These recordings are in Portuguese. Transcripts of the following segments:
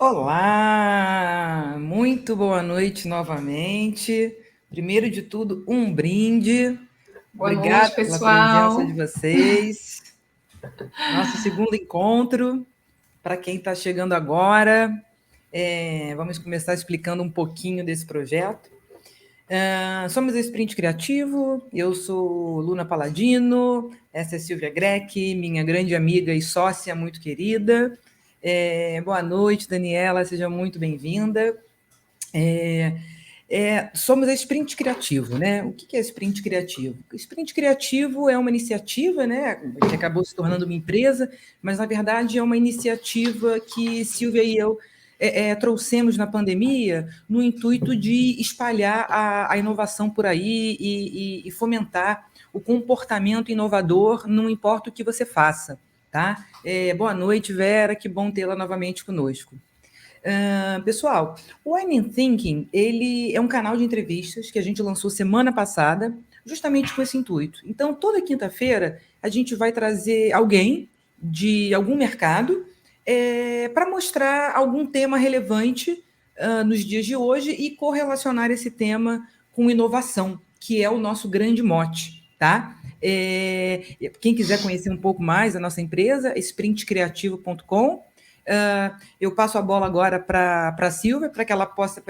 Olá, muito boa noite novamente. Primeiro de tudo, um brinde. Boa noite, Obrigada pela presença de pessoal. vocês. Nosso segundo encontro. Para quem está chegando agora, vamos começar explicando um pouquinho desse projeto. Somos a Sprint Criativo, eu sou Luna Paladino, essa é Silvia Greck, minha grande amiga e sócia muito querida. Boa noite, Daniela, seja muito bem-vinda. Somos a Sprint Criativo, né? O que é Sprint Criativo? Sprint Criativo é uma iniciativa, né, que acabou se tornando uma empresa, mas na verdade é uma iniciativa que Silvia e eu trouxemos na pandemia no intuito de espalhar a inovação por aí e fomentar o comportamento inovador, não importa o que você faça, tá? Boa noite, Vera, que bom tê-la novamente conosco. Pessoal, o I'm Thinking, ele é um canal de entrevistas que a gente lançou semana passada, justamente com esse intuito. Então, toda quinta-feira, a gente vai trazer alguém de algum mercado para mostrar algum tema relevante nos dias de hoje e correlacionar esse tema com inovação, que é o nosso grande mote, tá? Quem quiser conhecer um pouco mais da nossa empresa, sprintcreativo.com. Eu passo a bola agora para a Silvia, para que ela possa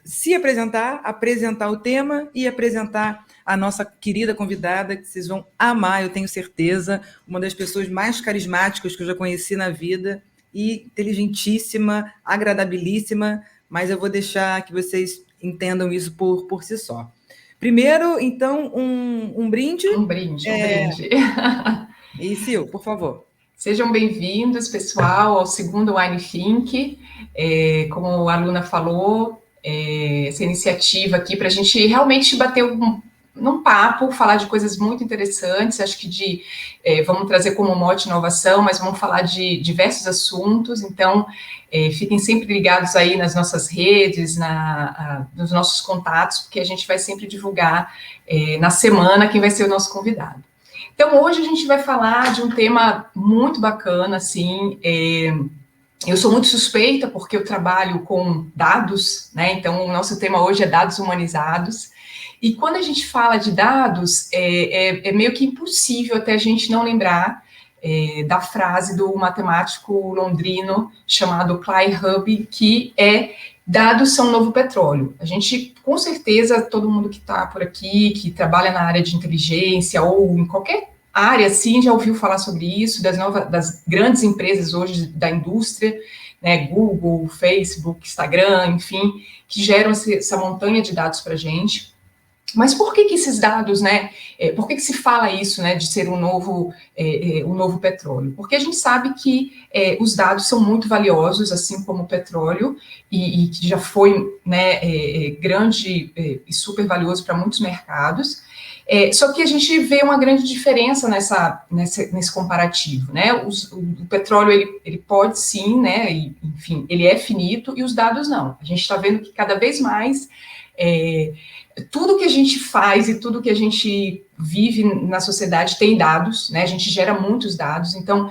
se apresentar, apresentar o tema e apresentar a nossa querida convidada, que vocês vão amar, eu tenho certeza, uma das pessoas mais carismáticas que eu já conheci na vida, e inteligentíssima, agradabilíssima, mas eu vou deixar que vocês entendam isso por si só. Primeiro, então, um brinde. Um brinde. E, Sil, por favor. Sejam bem-vindos, pessoal, ao segundo Wine Think. Como a Luna falou, essa iniciativa aqui para a gente realmente bater num papo, falar de coisas muito interessantes. Acho que vamos trazer como mote inovação, mas vamos falar de diversos assuntos. Então, fiquem sempre ligados aí nas nossas redes, nos nossos contatos, porque a gente vai sempre divulgar na semana quem vai ser o nosso convidado. Então, hoje a gente vai falar de um tema muito bacana, assim. Eu sou muito suspeita porque eu trabalho com dados, né? Então, o nosso tema hoje é dados humanizados. E quando a gente fala de dados, é meio que impossível até a gente não lembrar da frase do matemático londrino chamado Clay Hubby, que é: dados são o novo petróleo. A gente, com certeza, todo mundo que está por aqui, que trabalha na área de inteligência ou em qualquer área, sim, já ouviu falar sobre isso, das grandes empresas hoje da indústria, né, Google, Facebook, Instagram, enfim, que geram essa montanha de dados para a gente. Mas por que esses dados, né? Por que se fala isso, né, de ser um novo petróleo? Porque a gente sabe que os dados são muito valiosos, assim como o petróleo, e que já foi, né, grande e super valioso para muitos mercados. Só que a gente vê uma grande diferença nesse comparativo, né? O petróleo ele pode sim, né? Enfim, ele é finito e os dados não. A gente está vendo que cada vez mais tudo que a gente faz e tudo que a gente vive na sociedade tem dados, né? A gente gera muitos dados. Então,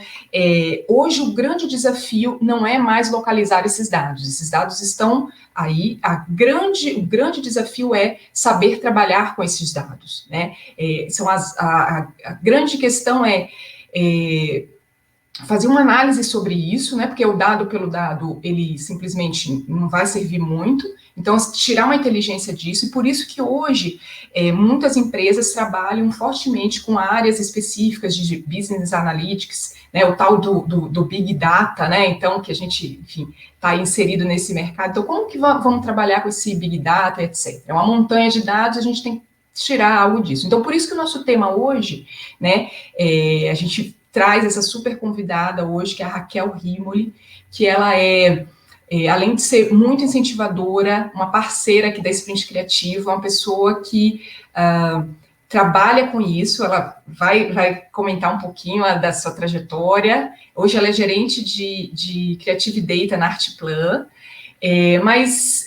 hoje o grande desafio não é mais localizar esses dados. Esses dados estão aí. O grande desafio é saber trabalhar com esses dados, né? A grande questão é fazer uma análise sobre isso, né? Porque o dado pelo dado, ele simplesmente não vai servir muito. Então, tirar uma inteligência disso, e por isso que hoje muitas empresas trabalham fortemente com áreas específicas de business analytics, né, o tal do Big Data, né, então, que a gente, enfim, está inserido nesse mercado. Então, como que vamos trabalhar com esse Big Data, etc. É uma montanha de dados, a gente tem que tirar algo disso. Então, por isso que o nosso tema hoje, né, a gente traz essa super convidada hoje, que é a Raquel Rimoli, que ela além de ser muito incentivadora, uma parceira aqui da Sprint Criativo, uma pessoa que trabalha com isso. Ela vai comentar um pouquinho da sua trajetória. Hoje ela é gerente de Creative Data na Artplan. Mas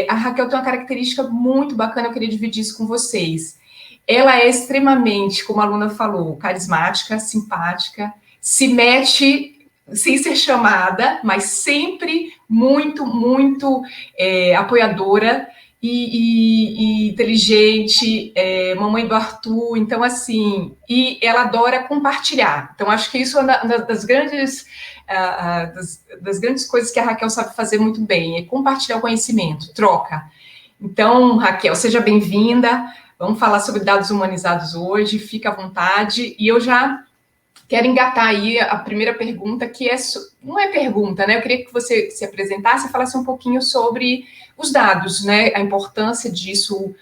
a Raquel tem uma característica muito bacana, eu queria dividir isso com vocês. Ela é extremamente, como a Luna falou, carismática, simpática, se mete sem ser chamada, mas sempre muito, muito apoiadora e inteligente, mamãe do Arthur, então assim, e ela adora compartilhar. Então acho que isso é uma das grandes das grandes coisas que a Raquel sabe fazer muito bem, é compartilhar o conhecimento, troca. Então, Raquel, seja bem-vinda. Vamos falar sobre dados humanizados hoje, fica à vontade. E eu já quero engatar aí a primeira pergunta, que não é pergunta, né? Eu queria que você se apresentasse e falasse um pouquinho sobre os dados, né? A importância disso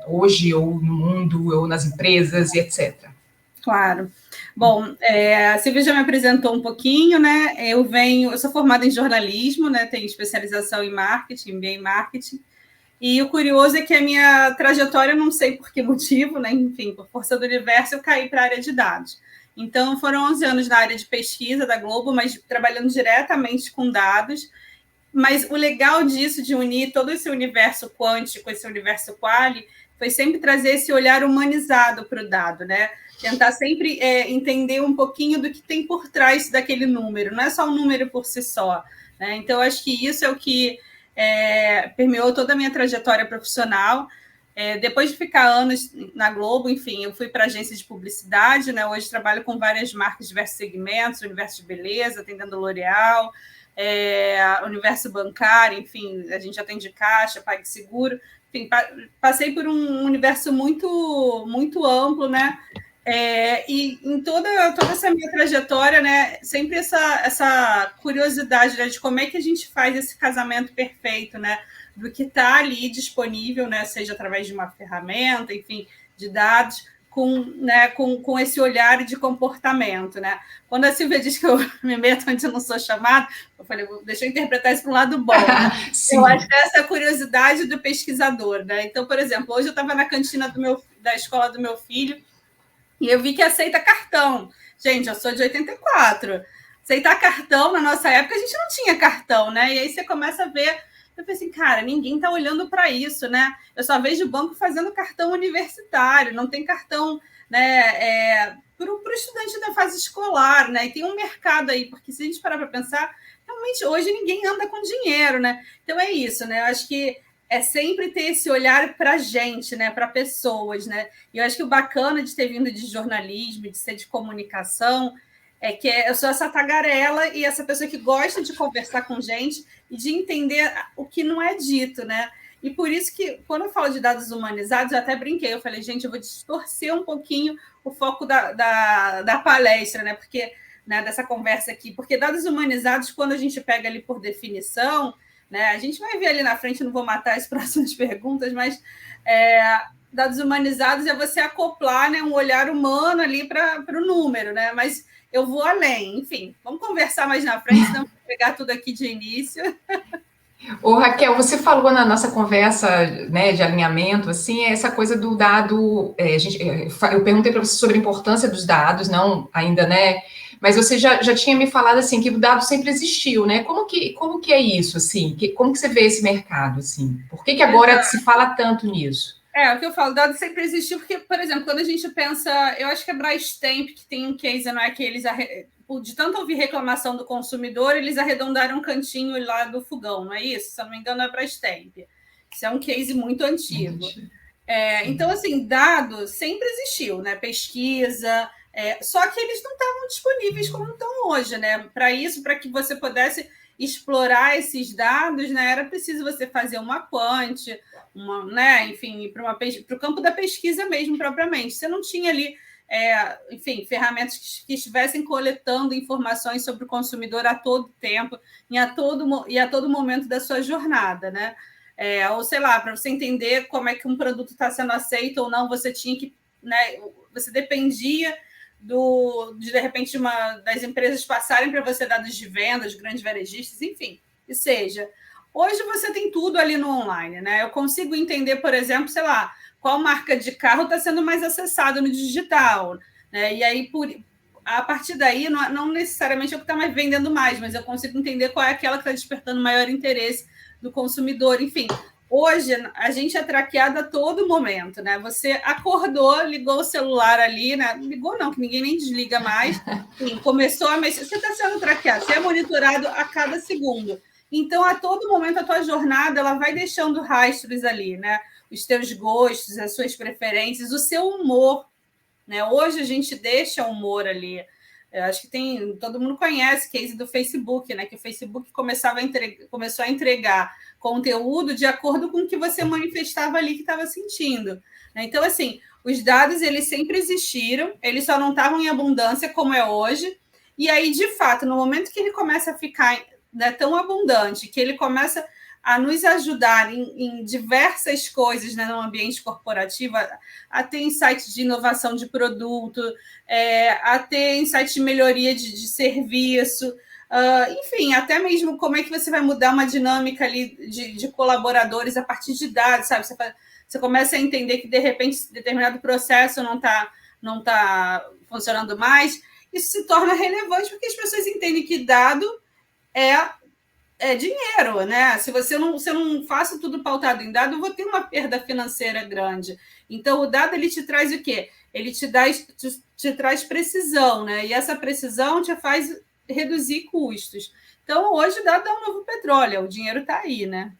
hoje, ou no mundo, ou nas empresas, e etc. Claro. Bom, a Silvia já me apresentou um pouquinho, né? Eu sou formada em jornalismo, né? Tenho especialização em marketing, MBA em marketing. E o curioso é que a minha trajetória, não sei por que motivo, né? Enfim, por força do universo, eu caí para a área de dados. Então, foram 11 anos na área de pesquisa da Globo, mas trabalhando diretamente com dados. Mas o legal disso, de unir todo esse universo quântico, esse universo quali, foi sempre trazer esse olhar humanizado para o dado, né? Tentar sempre entender um pouquinho do que tem por trás daquele número. Não é só um número por si só, né? Então, acho que isso é o que permeou toda a minha trajetória profissional. Depois de ficar anos na Globo, enfim, eu fui para a agência de publicidade, né? Hoje trabalho com várias marcas de diversos segmentos, universo de beleza, atendendo L'Oréal, universo bancário, enfim, a gente atende Caixa, PagSeguro, enfim, passei por um universo muito, muito amplo, né? E em toda essa minha trajetória, né, sempre essa curiosidade, né, de como é que a gente faz esse casamento perfeito, né, do que está ali disponível, né, seja através de uma ferramenta, enfim, de dados, com esse olhar de comportamento, né? Quando a Silvia diz que eu me meto onde eu não sou chamada, eu falei, deixa eu interpretar isso para um lado bom. Eu acho que é essa curiosidade do pesquisador, né? Então, por exemplo, hoje eu estava na cantina da escola do meu filho e eu vi que aceita cartão. Gente, eu sou de 84. Aceitar cartão, na nossa época, a gente não tinha cartão, né? E aí você começa a ver... Eu falei assim, cara, ninguém está olhando para isso, né? Eu só vejo o banco fazendo cartão universitário, não tem cartão, né, para o estudante da fase escolar, né? E tem um mercado aí, porque se a gente parar para pensar, realmente hoje ninguém anda com dinheiro, né? Então é isso, né? Eu acho que é sempre ter esse olhar para a gente, né? Para pessoas, né? E eu acho que o bacana de ter vindo de jornalismo, de ser de comunicação, é que eu sou essa tagarela e essa pessoa que gosta de conversar com gente e de entender o que não é dito, né? E por isso que, quando eu falo de dados humanizados, eu até brinquei, eu falei, gente, eu vou distorcer um pouquinho o foco da palestra, né? Porque, né, dessa conversa aqui, porque dados humanizados, quando a gente pega ali por definição, né, a gente vai ver ali na frente, não vou matar as próximas perguntas, mas dados humanizados é você acoplar, né, um olhar humano ali para o número, né? Mas eu vou além, enfim, vamos conversar mais na frente, senão vou pegar tudo aqui de início. Ô, Raquel, você falou na nossa conversa, né, de alinhamento, assim, essa coisa do dado, eu perguntei para você sobre a importância dos dados, não ainda, né, mas você já tinha me falado, assim, que o dado sempre existiu, né, como que é isso, assim, como que você vê esse mercado, assim, por que agora se fala tanto nisso? O que eu falo, dado sempre existiu, porque, por exemplo, quando a gente pensa, eu acho que a Brastemp, que tem um case, não é que eles, de tanto ouvir reclamação do consumidor, eles arredondaram um cantinho lá do fogão, não é isso? Se eu não me engano, é a Brastemp. Isso é um case muito antigo. Então, assim, dado sempre existiu, né? Pesquisa, só que eles não estavam disponíveis como estão hoje, né? Para isso, para que você pudesse explorar esses dados, né? Era preciso você fazer uma quant, né? Enfim, para o campo da pesquisa mesmo, propriamente. Você não tinha ali, enfim, ferramentas que estivessem coletando informações sobre o consumidor a todo tempo e a todo momento da sua jornada, né? Ou sei lá, para você entender como é que um produto está sendo aceito ou não, você tinha que, né? Você dependia de repente, das empresas passarem para você dados de venda, de grandes varejistas, enfim, que seja. Hoje você tem tudo ali no online, né? Eu consigo entender, por exemplo, sei lá, qual marca de carro está sendo mais acessada no digital, né? E aí, a partir daí, não necessariamente é o que está mais vendendo mais, mas eu consigo entender qual é aquela que está despertando maior interesse do consumidor. Enfim, hoje a gente é traqueado a todo momento, né? Você acordou, ligou o celular ali, né? Ligou não, que ninguém nem desliga mais. Sim, começou a mexer. Você está sendo traqueado, você é monitorado a cada segundo. Então, a todo momento, a tua jornada ela vai deixando rastros ali, né? Os teus gostos, as suas preferências, o seu humor, né? Hoje a gente deixa o humor ali. Eu acho que todo mundo conhece o case do Facebook, né? Que o Facebook começou a entregar conteúdo de acordo com o que você manifestava ali que estava sentindo. Né? Então, assim, os dados eles sempre existiram, eles só não estavam em abundância como é hoje. E aí, de fato, no momento que ele começa a ficar, né, tão abundante, que ele começa a nos ajudar em diversas coisas, né, no ambiente corporativo, a ter insights de inovação de produto, a ter insights de melhoria de serviço, enfim, até mesmo como é que você vai mudar uma dinâmica ali de colaboradores a partir de dados, sabe? Você começa a entender que, de repente, determinado processo não tá funcionando mais. Isso se torna relevante porque as pessoas entendem que dado é dinheiro, né? Se eu não faço tudo pautado em dado, eu vou ter uma perda financeira grande. Então, o dado ele te traz o quê? Ele te traz precisão, né? E essa precisão te faz reduzir custos. Então, hoje o dado é um novo petróleo, o dinheiro está aí, né?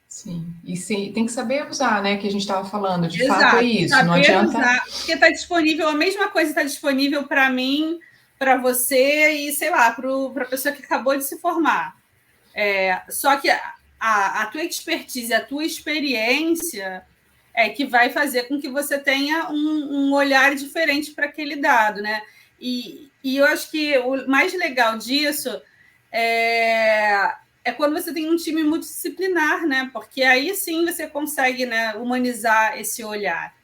Sim, e sim, tem que saber usar, né? Que a gente estava falando, de Exato, fato é isso. saber não adianta usar, porque está disponível, a mesma coisa está disponível para mim, para você e, sei lá, para a pessoa que acabou de se formar. Só que a tua expertise, a tua experiência é que vai fazer com que você tenha um olhar diferente para aquele dado, né? E eu acho que o mais legal disso é quando você tem um time multidisciplinar, né? Porque aí sim você consegue, né, humanizar esse olhar.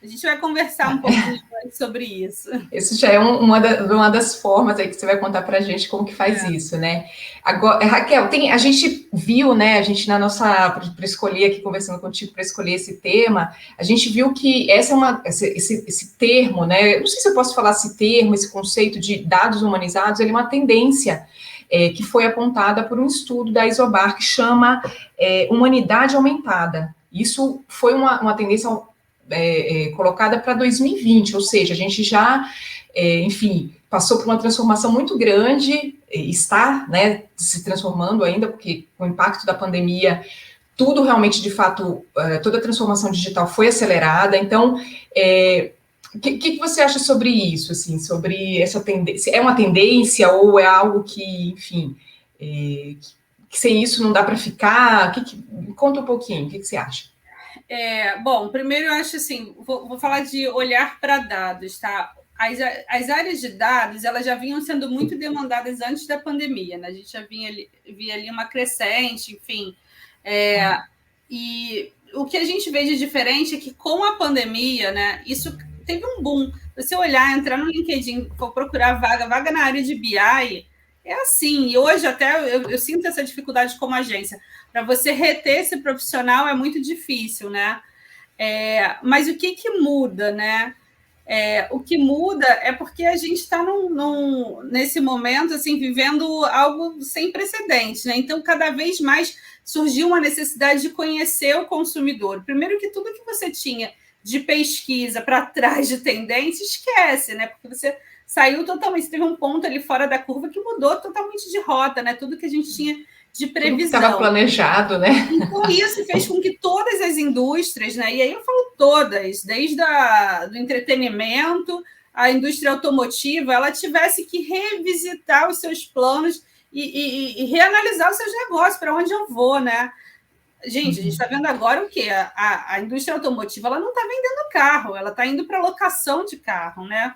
A gente vai conversar um pouquinho sobre isso. Isso já é uma das formas aí que você vai contar para a gente como que faz isso, né? Agora, Raquel, a gente viu, né? A gente para escolher aqui, conversando contigo para escolher esse tema, a gente viu que esse termo, né? Não sei se eu posso falar esse termo, esse conceito de dados humanizados, ele é uma tendência que foi apontada por um estudo da Isobar que chama Humanidade Aumentada. Isso foi uma tendência colocada para 2020, ou seja, a gente já, enfim, passou por uma transformação muito grande, está, né, se transformando ainda, porque com o impacto da pandemia, tudo realmente, de fato, toda a transformação digital foi acelerada. Então, o que você acha sobre isso, assim, sobre essa tendência? É uma tendência ou é algo que, enfim, que sem isso não dá para ficar? Conta um pouquinho, o que você acha? Bom, primeiro eu acho assim, vou falar de olhar para dados, tá? As áreas de dados, elas já vinham sendo muito demandadas antes da pandemia, né? A gente já via ali uma crescente, enfim. E o que a gente vê de diferente é que com a pandemia, né, isso teve um boom. Você olhar, entrar no LinkedIn, for procurar vaga na área de BI, é assim. E hoje até eu sinto essa dificuldade como agência. Para você reter esse profissional é muito difícil, né? Mas o que muda, né? O que muda é porque a gente está nesse momento assim, vivendo algo sem precedentes, né? Então, cada vez mais surgiu uma necessidade de conhecer o consumidor. Primeiro que tudo que você tinha de pesquisa para trás de tendência, esquece, né? Porque você saiu totalmente, você teve um ponto ali fora da curva que mudou totalmente de rota, né? Tudo que a gente tinha de previsão. Estava planejado, né? Então, isso fez com que todas as indústrias, né? E aí eu falo todas, desde do entretenimento, a indústria automotiva, ela tivesse que revisitar os seus planos e reanalisar os seus negócios, para onde eu vou, né? Gente, a gente está vendo agora o quê? A indústria automotiva ela não está vendendo carro, ela está indo para locação de carro, né?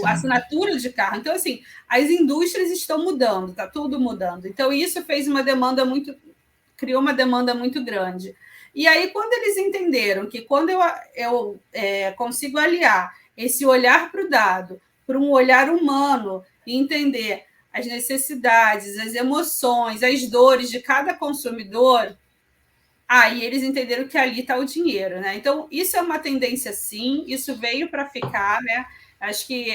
A assinatura de carro. Então, assim, as indústrias estão mudando, está tudo mudando. Então, isso criou uma demanda muito grande. E aí, quando eles entenderam que quando eu consigo aliar esse olhar para o dado, para um olhar humano, e entender as necessidades, as emoções, as dores de cada consumidor, aí eles entenderam que ali está o dinheiro, né? Então, isso é uma tendência, sim, isso veio para ficar, né? Acho que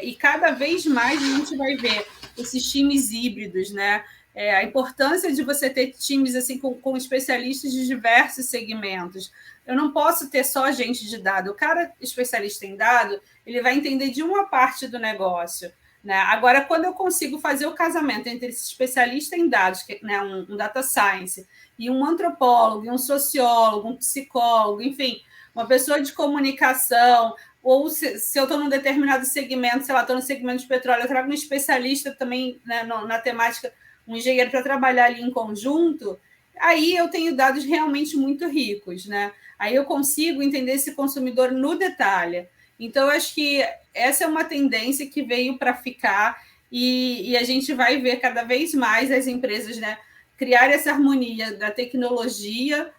e cada vez mais a gente vai ver esses times híbridos, né? a importância de você ter times assim com especialistas de diversos segmentos. Eu não posso ter só gente de dado. O cara especialista em dado, ele vai entender de uma parte do negócio, né? Agora, quando eu consigo fazer o casamento entre esse especialista em dados, né, um data science, e um antropólogo, e um sociólogo, um psicólogo, enfim, uma pessoa de comunicação, ou se eu estou num determinado segmento, sei lá, estou no segmento de petróleo, eu trago um especialista também, né, na temática, um engenheiro para trabalhar ali em conjunto, aí eu tenho dados realmente muito ricos, né? Aí eu consigo entender esse consumidor no detalhe. Então, eu acho que essa é uma tendência que veio para ficar e a gente vai ver cada vez mais as empresas, né, criar essa harmonia da tecnologia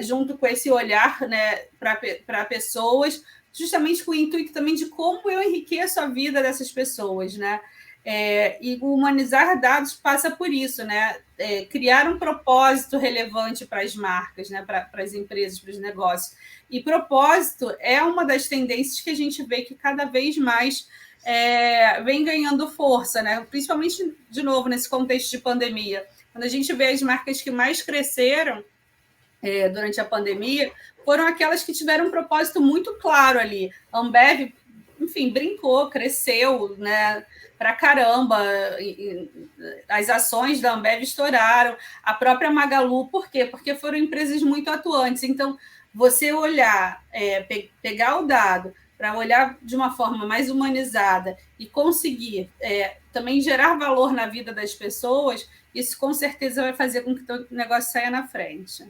junto com esse olhar, né, para pessoas, justamente com o intuito também de como eu enriqueço a vida dessas pessoas, né? E o humanizar dados passa por isso, né? Criar um propósito relevante para as marcas, né? Para as empresas, para os negócios. E propósito é uma das tendências que a gente vê que cada vez mais vem ganhando força, né? Principalmente, de novo, nesse contexto de pandemia. Quando a gente vê as marcas que mais cresceram durante a pandemia, foram aquelas que tiveram um propósito muito claro ali. A Ambev, enfim, brincou, cresceu, né? Pra caramba, as ações da Ambev estouraram, a própria Magalu, por quê? Porque foram empresas muito atuantes. Então, você olhar, pegar o dado para olhar de uma forma mais humanizada e conseguir também gerar valor na vida das pessoas, isso com certeza vai fazer com que o negócio saia na frente.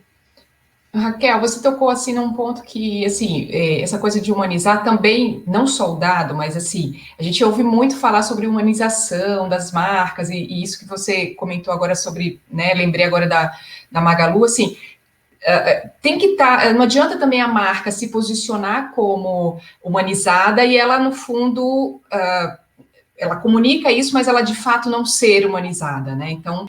Raquel, você tocou assim num ponto que, assim, essa coisa de humanizar também, não só o dado, mas assim, a gente ouve muito falar sobre humanização das marcas e isso que você comentou agora sobre, né, lembrei agora da Magalu, assim, tem que estar, não adianta também a marca se posicionar como humanizada e ela, no fundo, ela comunica isso, mas ela de fato não ser humanizada, né? Então,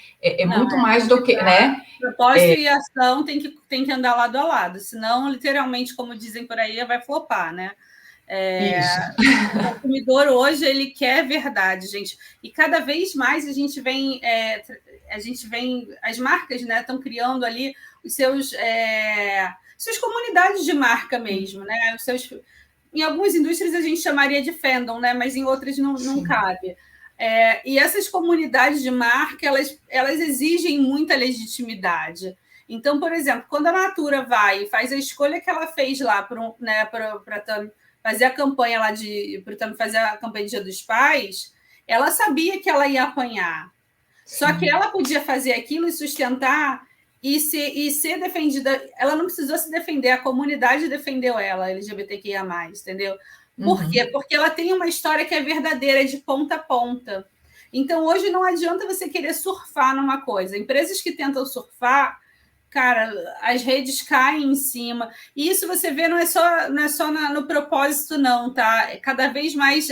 muito mais do que, né? Propósito e ação tem que andar lado a lado, senão, literalmente, como dizem por aí, vai flopar, né? O consumidor hoje, ele quer verdade, gente. E cada vez mais a gente vem, as marcas, né, estão criando ali os suas comunidades de marca mesmo, né? Em algumas indústrias a gente chamaria de fandom, né? Mas em outras não cabe. E essas comunidades de marca, elas exigem muita legitimidade. Então, por exemplo, quando a Natura vai e faz a escolha que ela fez lá para fazer a campanha lá para fazer a campanha de Dia dos Pais, ela sabia que ela ia apanhar. Sim. Só que ela podia fazer aquilo e sustentar e ser defendida. Ela não precisou se defender, a comunidade defendeu ela, LGBTQIA+, entendeu? Por quê? Porque ela tem uma história que é verdadeira, de ponta a ponta. Então, hoje não adianta você querer surfar numa coisa. Empresas que tentam surfar, cara, as redes caem em cima. E isso você vê, não é só no propósito, não, tá? Cada vez mais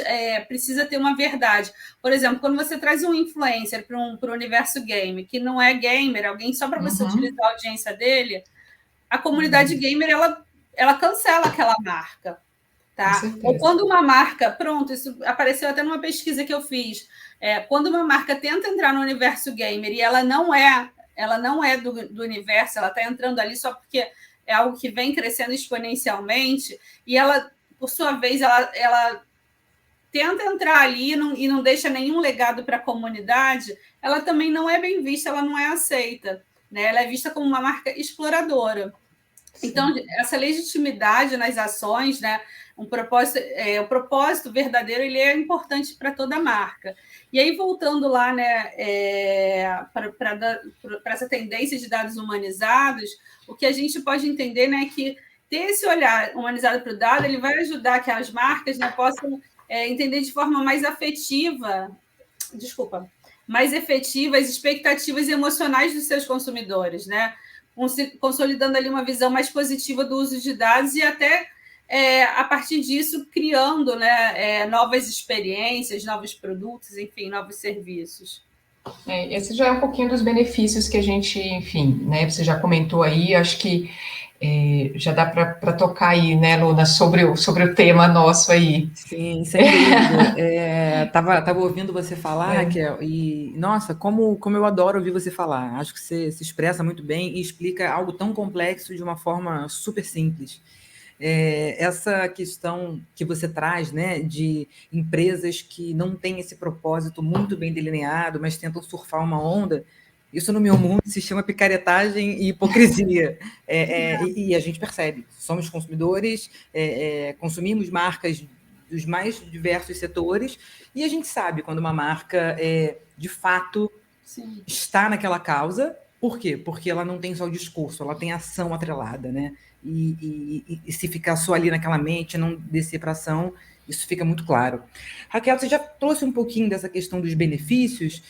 precisa ter uma verdade. Por exemplo, quando você traz um influencer para o universo game, que não é gamer, alguém só para você utilizar a audiência dele, a comunidade gamer, ela cancela aquela marca. Tá? Ou quando uma marca, pronto, isso apareceu até numa pesquisa que eu fiz, quando uma marca tenta entrar no universo gamer e ela não é do universo, ela está entrando ali só porque é algo que vem crescendo exponencialmente, e ela, por sua vez, ela tenta entrar ali e não deixa nenhum legado para a comunidade, ela também não é bem vista, ela não é aceita, né? Ela é vista como uma marca exploradora. Sim. Então, essa legitimidade nas ações, né? O propósito verdadeiro, ele é importante para toda marca. E aí, voltando lá, né, para essa tendência de dados humanizados, o que a gente pode entender, né, é que ter esse olhar humanizado para o dado, ele vai ajudar que as marcas, né, possam entender de forma mais mais efetiva as expectativas emocionais dos seus consumidores, né? Consolidando ali uma visão mais positiva do uso de dados e até, a partir disso, criando, né, novas experiências, novos produtos, enfim, novos serviços. Esse já é um pouquinho dos benefícios que a gente, enfim, né, você já comentou aí, acho que já dá para tocar aí, né, Luna, sobre o tema nosso aí. Sim, sem dúvida. Tava ouvindo você falar, Raquel, e, nossa, como eu adoro ouvir você falar. Acho que você se expressa muito bem e explica algo tão complexo de uma forma super simples. Essa questão que você traz, né, de empresas que não têm esse propósito muito bem delineado, mas tentam surfar uma onda, isso no meu mundo se chama picaretagem e hipocrisia. E a gente percebe, somos consumidores, consumimos marcas dos mais diversos setores, e a gente sabe quando uma marca, de fato, Sim. está naquela causa. Por quê? Porque ela não tem só o discurso, ela tem ação atrelada, né? E se ficar só ali naquela mente, não descer para ação, isso fica muito claro. Raquel, você já trouxe um pouquinho dessa questão dos benefícios.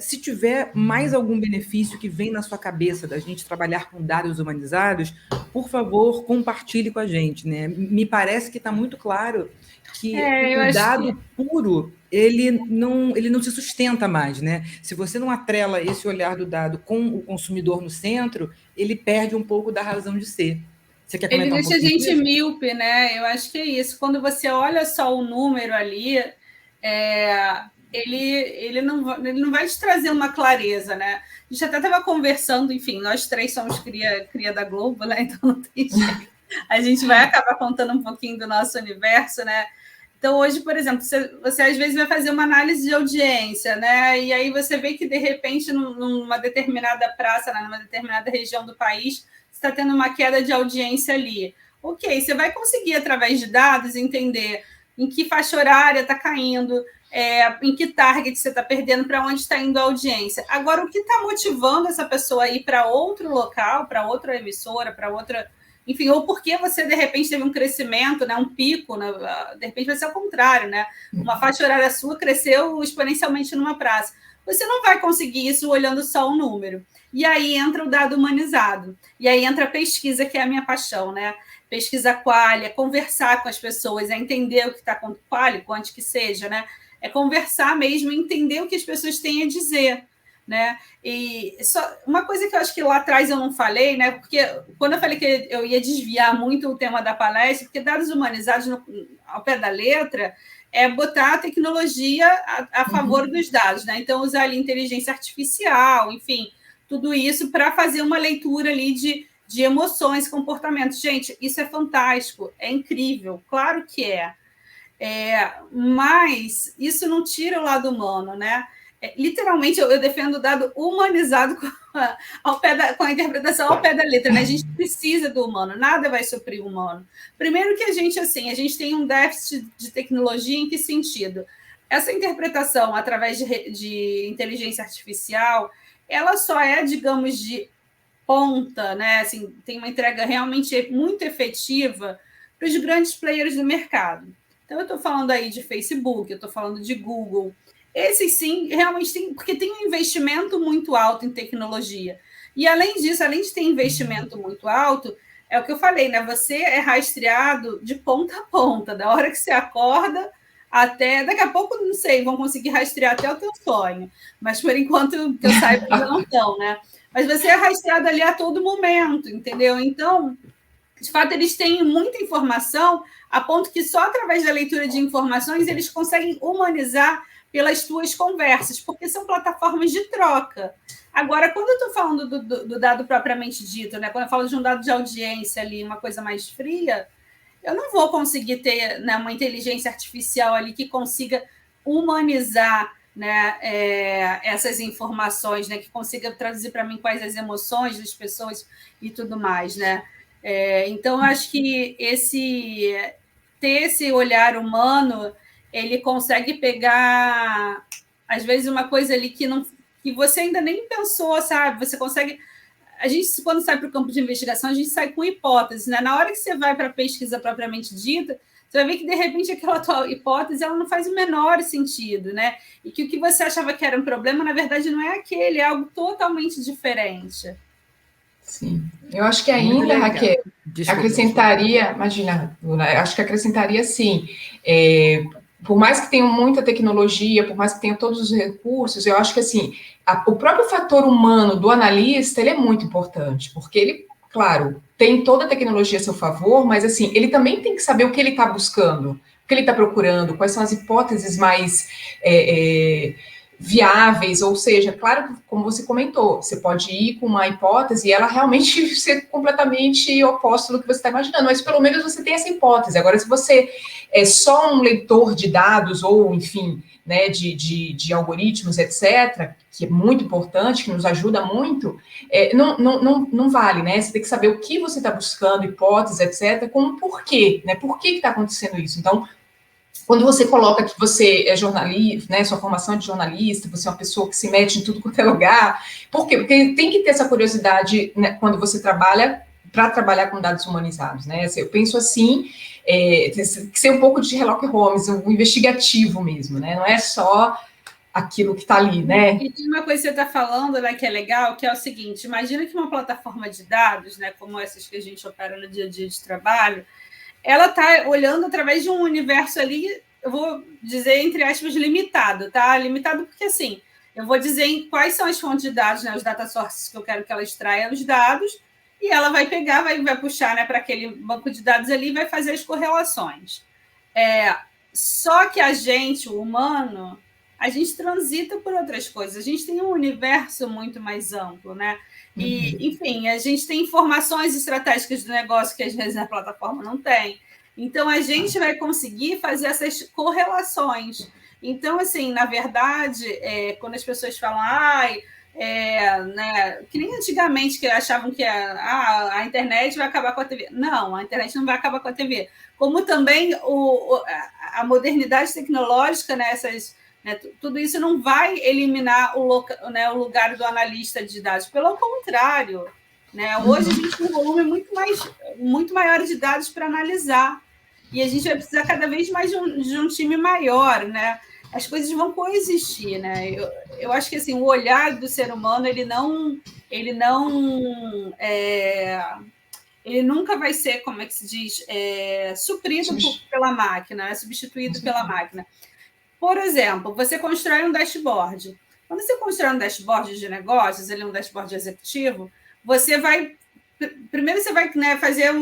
Se tiver mais algum benefício que vem na sua cabeça da gente trabalhar com dados humanizados, por favor, compartilhe com a gente, né? Me parece que está muito claro que o dado puro, ele não se sustenta mais, né? Se você não atrela esse olhar do dado com o consumidor no centro, ele perde um pouco da razão de ser. Você quer comentar um pouquinho? Ele deixa a gente míope, né? Eu acho que é isso. Quando você olha só o número ali, ele não vai te trazer uma clareza, né? A gente até estava conversando, enfim, nós três somos cria da Globo, né? Então não tem jeito. A gente vai acabar contando um pouquinho do nosso universo, né? Então, hoje, por exemplo, você às vezes vai fazer uma análise de audiência, né? E aí você vê que, de repente, numa determinada praça, numa determinada região do país, você está tendo uma queda de audiência ali. Ok, você vai conseguir, através de dados, entender em que faixa horária está caindo, em que target você está perdendo, para onde está indo a audiência. Agora, o que está motivando essa pessoa a ir para outro local, para outra emissora, para outra... Enfim, ou porque você, de repente, teve um crescimento, né, um pico, né, de repente vai ser ao contrário, né? Uma faixa horária sua cresceu exponencialmente numa praça. Você não vai conseguir isso olhando só o número. E aí entra o dado humanizado. E aí entra a pesquisa, que é a minha paixão, né? Pesquisa qualia, conversar com as pessoas, entender o que está com qualia, quanto que seja, né? É conversar mesmo, entender o que as pessoas têm a dizer, né? E só uma coisa que eu acho que lá atrás eu não falei, né? Porque quando eu falei que eu ia desviar muito o tema da palestra, porque dados humanizados ao pé da letra é botar a tecnologia a favor dos dados, né? Então, usar ali inteligência artificial, enfim, tudo isso para fazer uma leitura ali de emoções, comportamentos. Gente, isso é fantástico, é incrível, claro que é. Mas isso não tira o lado humano, né? Literalmente, eu defendo o dado humanizado com a interpretação ao pé da letra, né? A gente precisa do humano, nada vai suprir o humano. Primeiro que a gente tem um déficit de tecnologia. Em que sentido? Essa interpretação através de inteligência artificial, ela só é, digamos, de ponta, né? Assim, tem uma entrega realmente muito efetiva para os grandes players do mercado. Então, eu estou falando aí de Facebook, eu estou falando de Google. Esses sim, realmente tem, porque tem um investimento muito alto em tecnologia. E, além disso, além de ter investimento muito alto, é o que eu falei, né? Você é rastreado de ponta a ponta, da hora que você acorda até... Daqui a pouco, não sei, vão conseguir rastrear até o teu sonho. Mas, por enquanto, que eu saiba, ainda não estão, né? Mas você é rastreado ali a todo momento, entendeu? Então, de fato, eles têm muita informação, a ponto que só através da leitura de informações eles conseguem humanizar pelas tuas conversas, porque são plataformas de troca. Agora, quando eu estou falando do dado propriamente dito, né, quando eu falo de um dado de audiência ali, uma coisa mais fria, eu não vou conseguir ter, né, uma inteligência artificial ali que consiga humanizar, né, essas informações, né, que consiga traduzir para mim quais as emoções das pessoas e tudo mais, né? Então, eu acho que ter esse olhar humano, ele consegue pegar, às vezes, uma coisa ali que você ainda nem pensou, sabe? Você consegue... A gente, quando sai para o campo de investigação, a gente sai com hipóteses, né? Na hora que você vai para a pesquisa propriamente dita, você vai ver que, de repente, aquela tua hipótese ela não faz o menor sentido, né? E que o que você achava que era um problema, na verdade, não é aquele, é algo totalmente diferente. Sim. Eu acho que ainda, Raquel, acrescentaria, imagina, acho que acrescentaria, sim, por mais que tenha muita tecnologia, por mais que tenha todos os recursos, eu acho que, assim, o próprio fator humano do analista, ele é muito importante, porque ele claro, tem toda a tecnologia a seu favor, mas assim, ele também tem que saber o que ele está buscando, o que ele está procurando, quais são as hipóteses mais viáveis, ou seja, claro, como você comentou, você pode ir com uma hipótese e ela realmente ser completamente oposta do que você está imaginando, mas pelo menos você tem essa hipótese. Agora, se você é só um leitor de dados, ou enfim, né, de algoritmos, etc., que é muito importante, que nos ajuda muito, não vale, né? Você tem que saber o que você está buscando, hipóteses, etc., com o porquê, né? Por que está acontecendo isso? Então, quando você coloca que você é jornalista, né, sua formação é de jornalista, você é uma pessoa que se mete em tudo quanto é lugar, por quê? Porque tem que ter essa curiosidade, né, quando você trabalha, para trabalhar com dados humanizados, né? Eu penso assim, tem que ser um pouco de Sherlock Holmes, um investigativo mesmo, né? Não é só aquilo que está ali, né? E tem uma coisa que você está falando, né, que é legal, que é o seguinte: imagina que uma plataforma de dados, né, como essas que a gente opera no dia a dia de trabalho, ela está olhando através de um universo ali, eu vou dizer, entre aspas, limitado, tá? Limitado porque, assim, eu vou dizer quais são as fontes de dados, né, os data sources que eu quero que ela extraia os dados, e ela vai pegar, vai puxar, né, para aquele banco de dados ali e vai fazer as correlações. Só que a gente, o humano, a gente transita por outras coisas, a gente tem um universo muito mais amplo, né? E, enfim, a gente tem informações estratégicas do negócio que às vezes a plataforma não tem. Então, a gente vai conseguir fazer essas correlações. Então, assim, na verdade, quando as pessoas falam, né, que nem antigamente que achavam que a internet vai acabar com a TV. Não, a internet não vai acabar com a TV. Como também a modernidade tecnológica, né, tudo isso não vai eliminar o lugar do analista de dados. Pelo contrário, né, hoje a gente tem um volume muito maior de dados para analisar. E a gente vai precisar cada vez mais de um time maior, né? As coisas vão coexistir, né? Eu acho que assim, o olhar do ser humano ele nunca vai ser, como é que se diz, suprido pela máquina, substituído pela máquina. Por exemplo, você constrói um dashboard. Quando você constrói um dashboard de negócios, um dashboard executivo, você vai primeiro você vai, né, fazer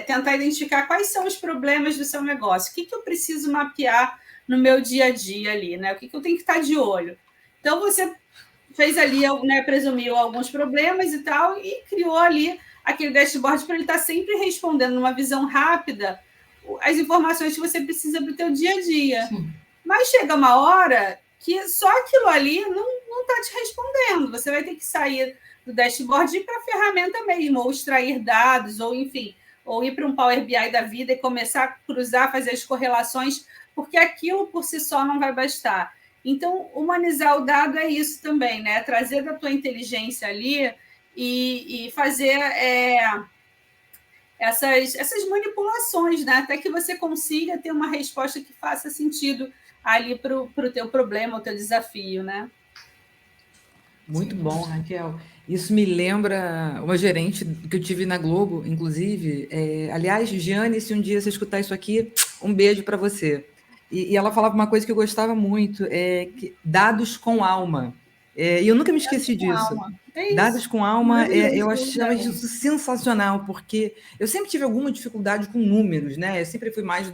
tentar identificar quais são os problemas do seu negócio, o que eu preciso mapear no meu dia a dia ali, né? O que eu tenho que estar de olho. Então, você fez ali, né, presumiu alguns problemas e tal, e criou ali aquele dashboard para ele estar sempre respondendo numa visão rápida as informações que você precisa para o teu dia a dia. Sim. Mas chega uma hora que só aquilo ali não está te respondendo. Você vai ter que sair do dashboard e ir para a ferramenta mesmo, ou extrair dados, ou enfim, ou ir para um Power BI da vida e começar a cruzar, fazer as correlações, porque aquilo por si só não vai bastar. Então, humanizar o dado é isso também, né? Trazer da tua inteligência ali e fazer essas manipulações, né? Até que você consiga ter uma resposta que faça sentido ali para o teu problema, o teu desafio, né? Muito bom, Raquel. Isso me lembra uma gerente que eu tive na Globo, inclusive. Aliás, Giane, se um dia você escutar isso aqui, um beijo para você. E ela falava uma coisa que eu gostava muito, que dados com alma. E eu nunca me esqueci disso. Dados com alma, eu achava isso sensacional, porque eu sempre tive alguma dificuldade com números, né? Eu sempre fui mais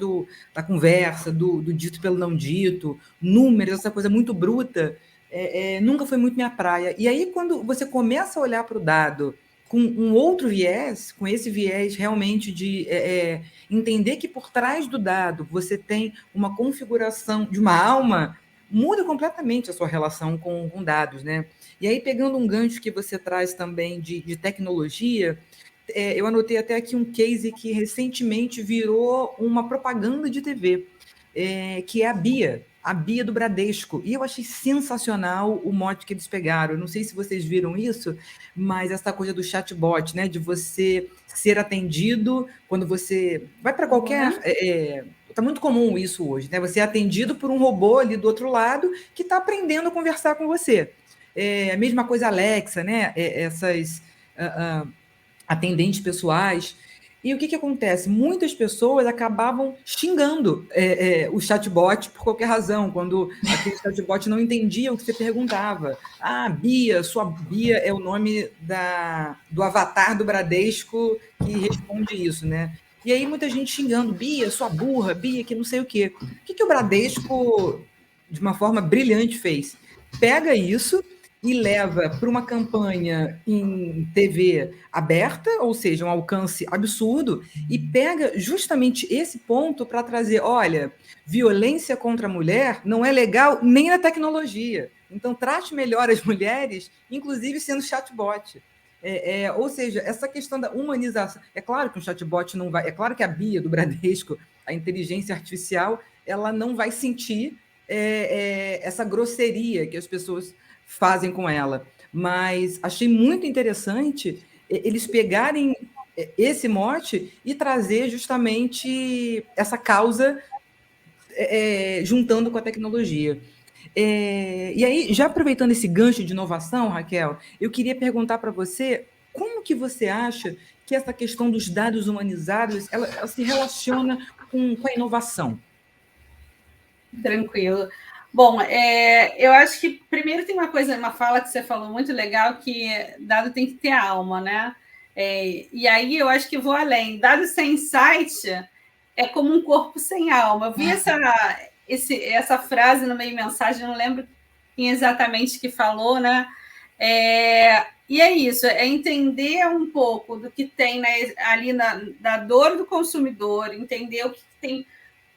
da conversa, do dito pelo não dito, números, essa coisa muito bruta. Nunca foi muito minha praia. E aí, quando você começa a olhar para o dado com um outro viés, com esse viés realmente de entender que por trás do dado você tem uma configuração de uma alma, muda completamente a sua relação com dados, né? E aí, pegando um gancho que você traz também de tecnologia, eu anotei até aqui um case que recentemente virou uma propaganda de TV, que é a Bia do Bradesco. E eu achei sensacional o mote que eles pegaram. Não sei se vocês viram isso, mas essa coisa do chatbot, né? De você ser atendido quando você vai para qualquer... Está muito comum isso hoje, né? Você é atendido por um robô ali do outro lado que está aprendendo a conversar com você. A mesma coisa Alexa, né? Essas atendentes pessoais. E o que acontece? Muitas pessoas acabavam xingando o chatbot por qualquer razão, quando aquele chatbot não entendia o que você perguntava. Ah, Bia, sua Bia é o nome do avatar do Bradesco que responde isso, né? E aí muita gente xingando, Bia, sua burra, Bia, que não sei o quê. O que o Bradesco, de uma forma brilhante, fez? Pega isso e leva para uma campanha em TV aberta, ou seja, um alcance absurdo, e pega justamente esse ponto para trazer, olha, violência contra a mulher não é legal nem na tecnologia. Então, trate melhor as mulheres, inclusive sendo chatbot. Ou seja, essa questão da humanização. É claro que um chatbot não vai. É claro que a Bia do Bradesco, a inteligência artificial, ela não vai sentir essa grosseria que as pessoas fazem com ela. Mas achei muito interessante eles pegarem esse mote e trazer justamente essa causa juntando com a tecnologia. E aí, já aproveitando esse gancho de inovação, Raquel, eu queria perguntar para você como que você acha que essa questão dos dados humanizados ela se relaciona com a inovação? Tranquilo. Bom, eu acho que primeiro tem uma fala que você falou muito legal, que dado tem que ter alma, né? E aí eu acho que vou além. Dado sem insight é como um corpo sem alma. Eu vi essa frase no meio mensagem, não lembro quem exatamente que falou, né? E é isso, é entender um pouco do que tem ali da dor do consumidor, entender o que tem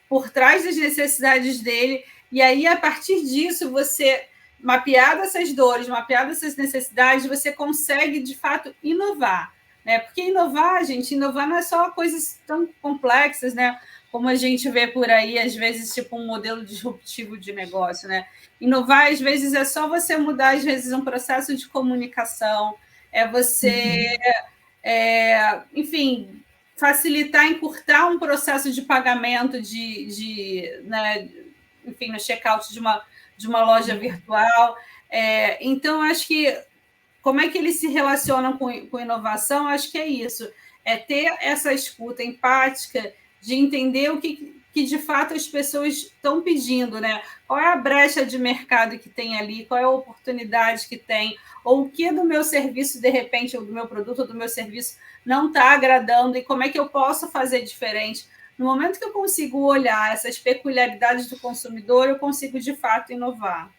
por trás das necessidades dele, e aí, a partir disso, você, mapeado essas dores, mapeado essas necessidades, você consegue, de fato, inovar. Né? Porque inovar não é só coisas tão complexas, né? Como a gente vê por aí, às vezes, tipo um modelo disruptivo de negócio. Né? Inovar, às vezes, é só você mudar, às vezes, um processo de comunicação, é você, enfim, facilitar, encurtar um processo de pagamento né, enfim, no checkout de uma loja virtual. Então, acho que como é que eles se relacionam com inovação? Acho que é isso, ter essa escuta empática de entender o que de fato as pessoas estão pedindo, né? Qual é a brecha de mercado que tem ali, qual é a oportunidade que tem, ou o que do meu serviço, de repente, ou do meu produto, ou do meu serviço, não está agradando, e como é que eu posso fazer diferente. No momento que eu consigo olhar essas peculiaridades do consumidor, eu consigo, de fato, inovar.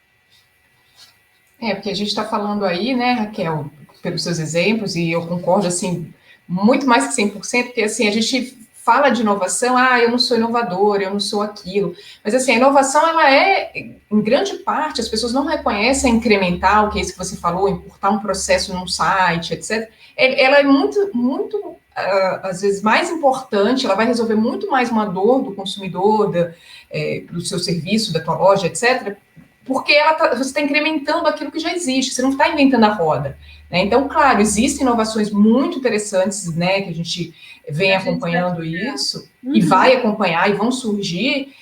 Porque a gente está falando aí, né, Raquel, pelos seus exemplos, e eu concordo, assim, muito mais que 100%, porque, assim, a gente fala de inovação, eu não sou inovador, eu não sou aquilo, mas, assim, a inovação, ela em grande parte, as pessoas não reconhecem incremental, que é isso que você falou, importar um processo num site, etc., ela é muito, muito, às vezes, mais importante, ela vai resolver muito mais uma dor do consumidor, do seu serviço, da tua loja, etc., porque você está incrementando aquilo que já existe, você não está inventando a roda. Né? Então, claro, existem inovações muito interessantes, né, que a gente vem acompanhando isso, e vai acompanhar, e vão surgir,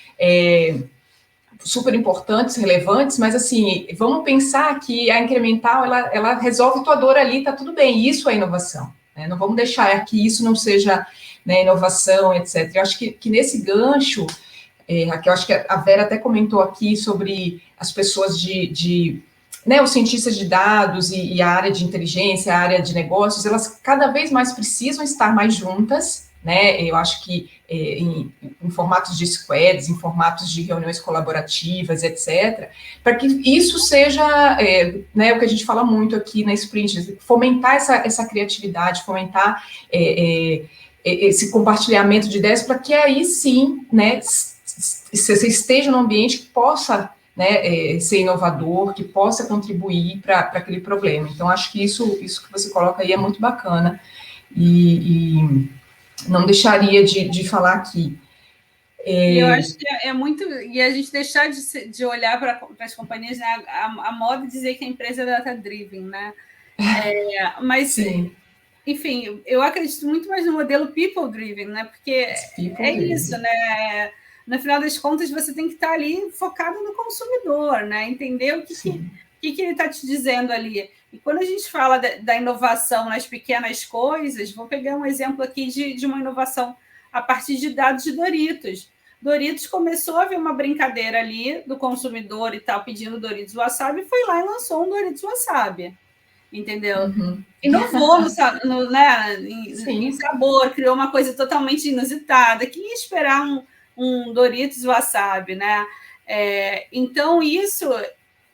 super importantes, relevantes, mas, assim, vamos pensar que a incremental, ela resolve tua dor ali, tá tudo bem, isso é inovação. Né? Não vamos deixar que isso não seja, né, inovação, etc. Eu acho que nesse gancho, Raquel, acho que a Vera até comentou aqui sobre as pessoas né, os cientistas de dados e a área de inteligência, a área de negócios, elas cada vez mais precisam estar mais juntas, né, eu acho que em formatos de squads, em formatos de reuniões colaborativas, etc., para que isso seja, né, o que a gente fala muito aqui na Sprint, fomentar essa criatividade, fomentar esse compartilhamento de ideias, para que aí sim, né, você esteja num ambiente que possa, né, ser inovador, que possa contribuir para aquele problema. Então, acho que isso que você coloca aí é muito bacana, e não deixaria de falar aqui. Eu acho que é muito... E a gente deixar de olhar para as companhias, né, a moda dizer que a empresa é data-driven, né? Mas... Sim. Enfim, eu acredito muito mais no modelo people-driven, né? Porque isso, né? No final das contas, você tem que estar ali focado no consumidor, né? Entender que ele está te dizendo ali? E quando a gente fala da inovação nas pequenas coisas, vou pegar um exemplo aqui de uma inovação a partir de dados de Doritos. Doritos começou a ver uma brincadeira ali do consumidor e tal, pedindo Doritos Wasabi, foi lá e lançou um Doritos Wasabi, entendeu? Uhum. Inovou em sabor, criou uma coisa totalmente inusitada. Quem ia esperar um Doritos Wasabi, né? Então, isso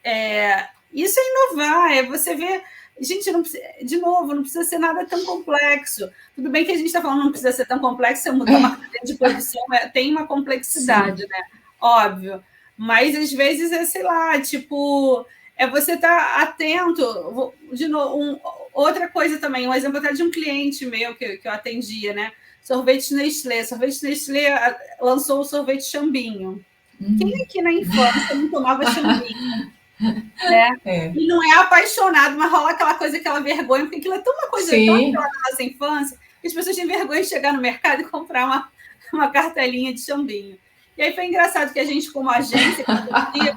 é inovar, você ver... Gente, não precisa, de novo, não precisa ser nada tão complexo. Tudo bem que a gente está falando não precisa ser tão complexo, mudar uma cadeia de produção tem uma complexidade, né? Óbvio. Mas, às vezes, sei lá, tipo... você estar atento. De novo, outra coisa também, um exemplo até de um cliente meu que eu atendia, né? Sorvete Nestlé. Sorvete Nestlé lançou o sorvete Xambinho. Quem aqui na infância não tomava Xambinho? Né? E não é apaixonado, mas rola aquela coisa, aquela vergonha, porque aquilo é tão uma coisa tão da nossa infância, que as pessoas têm vergonha de chegar no mercado e comprar uma cartelinha de Xambinho. E aí foi engraçado que a gente, como agência,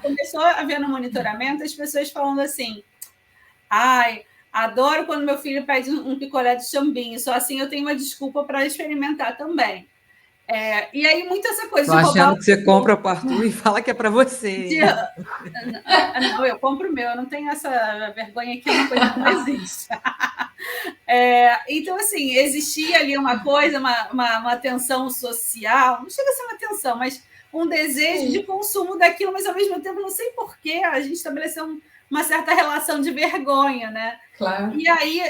começou a ver no monitoramento as pessoas falando assim: ai, adoro quando meu filho pede um picolé de Xambinho, só assim eu tenho uma desculpa para experimentar também. E aí, muito essa coisa de roubar... achando que você compra o parto e fala que é para você. Não, eu compro o meu, eu não tenho essa vergonha que é uma coisa que não existe. Então, assim, existia ali uma coisa, uma tensão social, não chega a ser uma tensão, mas um desejo de consumo daquilo, mas ao mesmo tempo, não sei porquê, a gente estabeleceu uma certa relação de vergonha, né? Claro. E aí,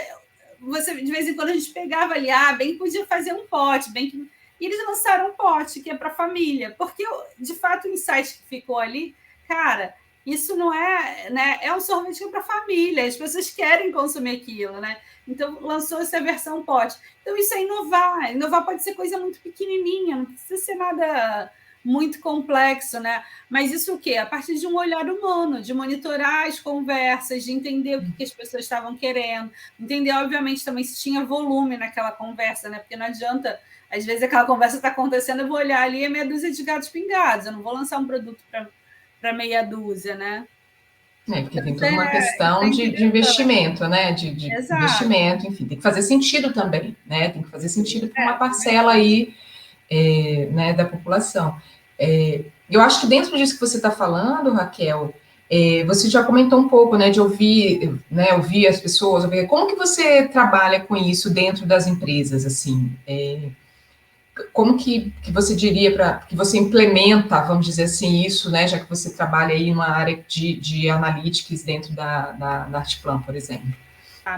de vez em quando, a gente pegava ali, bem que podia fazer um pote, bem que... E eles lançaram um pote que é para a família, porque, de fato, o insight que ficou ali, cara, isso não é, né? É um sorvete que é para a família, as pessoas querem consumir aquilo, né? Então, lançou essa versão pote. Então, isso é inovar. Inovar pode ser coisa muito pequenininha, não precisa ser nada muito complexo, né? Mas isso o quê? A partir de um olhar humano, de monitorar as conversas, de entender o que as pessoas estavam querendo, entender, obviamente, também se tinha volume naquela conversa, né? Porque não adianta... Às vezes aquela conversa está acontecendo, eu vou olhar ali, é meia dúzia de gatos pingados, eu não vou lançar um produto para meia dúzia, né? Porque tem toda uma questão de investimento, né? De investimento, enfim, tem que fazer sentido também, né? Tem que fazer sentido para uma parcela aí né, da população. Eu acho que dentro disso que você está falando, Raquel, você já comentou um pouco, né, de ouvir as pessoas, como que você trabalha com isso dentro das empresas, assim? Como que você diria que você implementa, vamos dizer assim, isso, né, já que você trabalha aí numa área de analytics dentro da Artplan, por exemplo?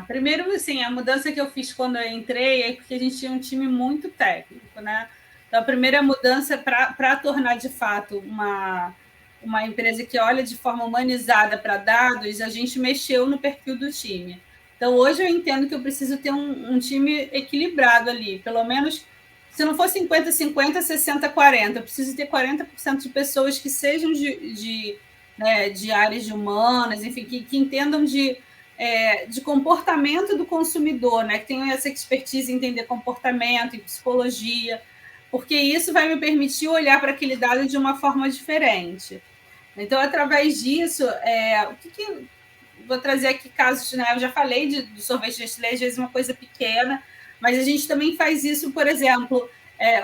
Primeiro, assim, a mudança que eu fiz quando eu entrei é porque a gente tinha um time muito técnico, né? Então, a primeira mudança para tornar, de fato, uma empresa que olha de forma humanizada para dados, a gente mexeu no perfil do time. Então, hoje eu entendo que eu preciso ter um time equilibrado ali, pelo menos... Se não for 50-50, 60-40, eu preciso ter 40% de pessoas que sejam de áreas de humanas, enfim, que entendam de comportamento do consumidor, né? Que tenham essa expertise em entender comportamento, em psicologia, porque isso vai me permitir olhar para aquele dado de uma forma diferente. Então, através disso, vou trazer aqui casos, né? Eu já falei do sorvete Nestlé, às vezes uma coisa pequena, mas a gente também faz isso, por exemplo,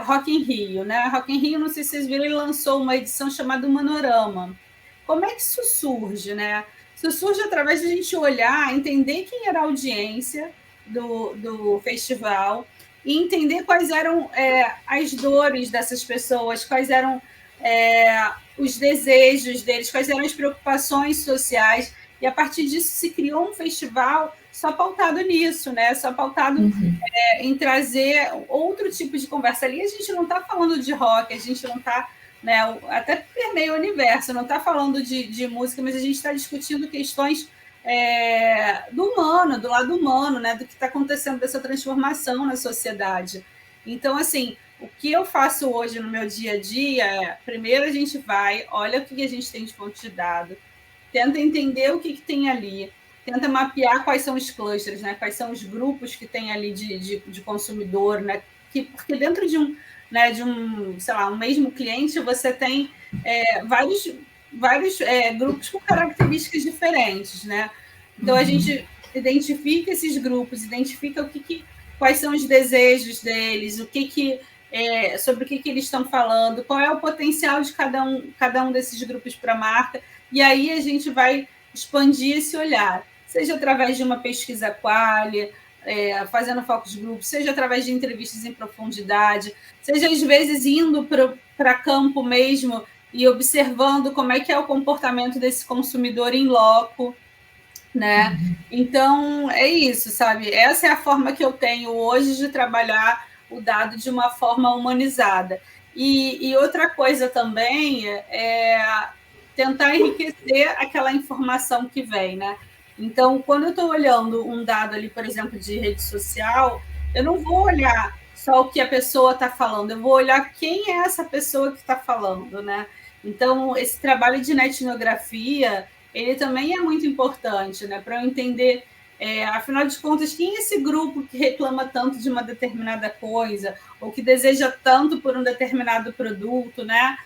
Rock in Rio, né? Rock in Rio, não sei se vocês viram, ele lançou uma edição chamada Manorama. Como é que isso surge, né? Isso surge através de a gente olhar, entender quem era a audiência do festival e entender quais eram as dores dessas pessoas, quais eram os desejos deles, quais eram as preocupações sociais, e a partir disso se criou um festival só pautado nisso, né? Só pautado em trazer outro tipo de conversa. Ali a gente não está falando de rock, a gente não está, né, até permeia o universo, não está falando de música, mas a gente está discutindo questões do humano, do lado humano, né, do que está acontecendo dessa transformação na sociedade. Então, assim, o que eu faço hoje no meu dia a dia primeiro a gente vai, olha o que a gente tem de fonte de dados, tenta entender o que tem ali, tenta mapear quais são os clusters, né? Quais são os grupos que tem ali de consumidor, né? Porque dentro de um, sei lá, um mesmo cliente, você tem vários vários grupos com características diferentes, né? Então, a gente identifica esses grupos, identifica quais são os desejos deles, sobre o que eles estão falando, qual é o potencial de cada um desses grupos para a marca, e aí a gente vai expandir esse olhar, seja através de uma pesquisa qualia, fazendo focus group, seja através de entrevistas em profundidade, seja às vezes indo para campo mesmo e observando como é que é o comportamento desse consumidor em loco, né? Então, é isso, sabe? Essa é a forma que eu tenho hoje de trabalhar o dado de uma forma humanizada. E outra coisa também é tentar enriquecer aquela informação que vem, né? Então, quando eu estou olhando um dado ali, por exemplo, de rede social, eu não vou olhar só o que a pessoa está falando, eu vou olhar quem é essa pessoa que está falando, né? Então, esse trabalho de etnografia, ele também é muito importante, né? Para eu entender, afinal de contas, quem é esse grupo que reclama tanto de uma determinada coisa, ou que deseja tanto por um determinado produto, né?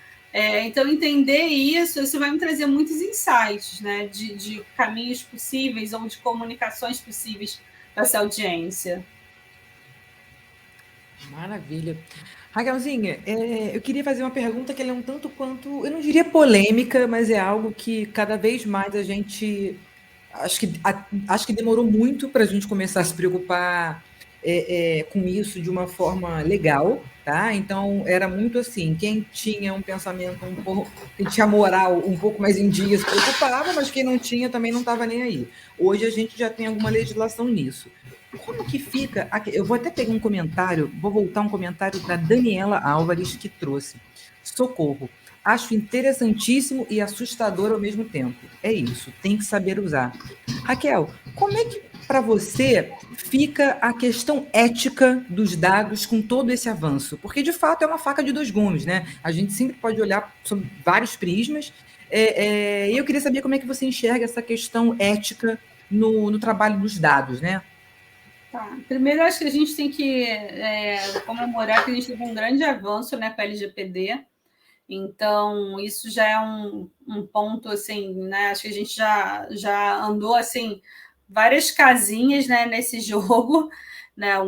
Então, entender isso vai me trazer muitos insights, né? De caminhos possíveis ou de comunicações possíveis para essa audiência. Maravilha. Raquelzinha, eu queria fazer uma pergunta que ela é um tanto quanto, eu não diria polêmica, mas é algo que cada vez mais a gente, acho que demorou muito para a gente começar a se preocupar com isso de uma forma legal, tá? Então, era muito assim, quem tinha um pensamento um pouco, quem tinha moral um pouco mais em dia se preocupava, mas quem não tinha também não estava nem aí. Hoje a gente já tem alguma legislação nisso. Como que fica? Eu vou até pegar um comentário, vou voltar um comentário da Daniela Álvares, que trouxe. Socorro. Acho interessantíssimo e assustador ao mesmo tempo. É isso, tem que saber usar. Raquel, como é que para você fica a questão ética dos dados com todo esse avanço? Porque, de fato, é uma faca de dois gumes, né? A gente sempre pode olhar sobre vários prismas. E eu queria saber como é que você enxerga essa questão ética no trabalho dos dados, né? Tá. Primeiro, acho que a gente tem que comemorar que a gente teve um grande avanço, né, com a LGPD. Então, isso já é um ponto, assim, né? Acho que a gente já andou, assim, várias casinhas, né, nesse jogo, né?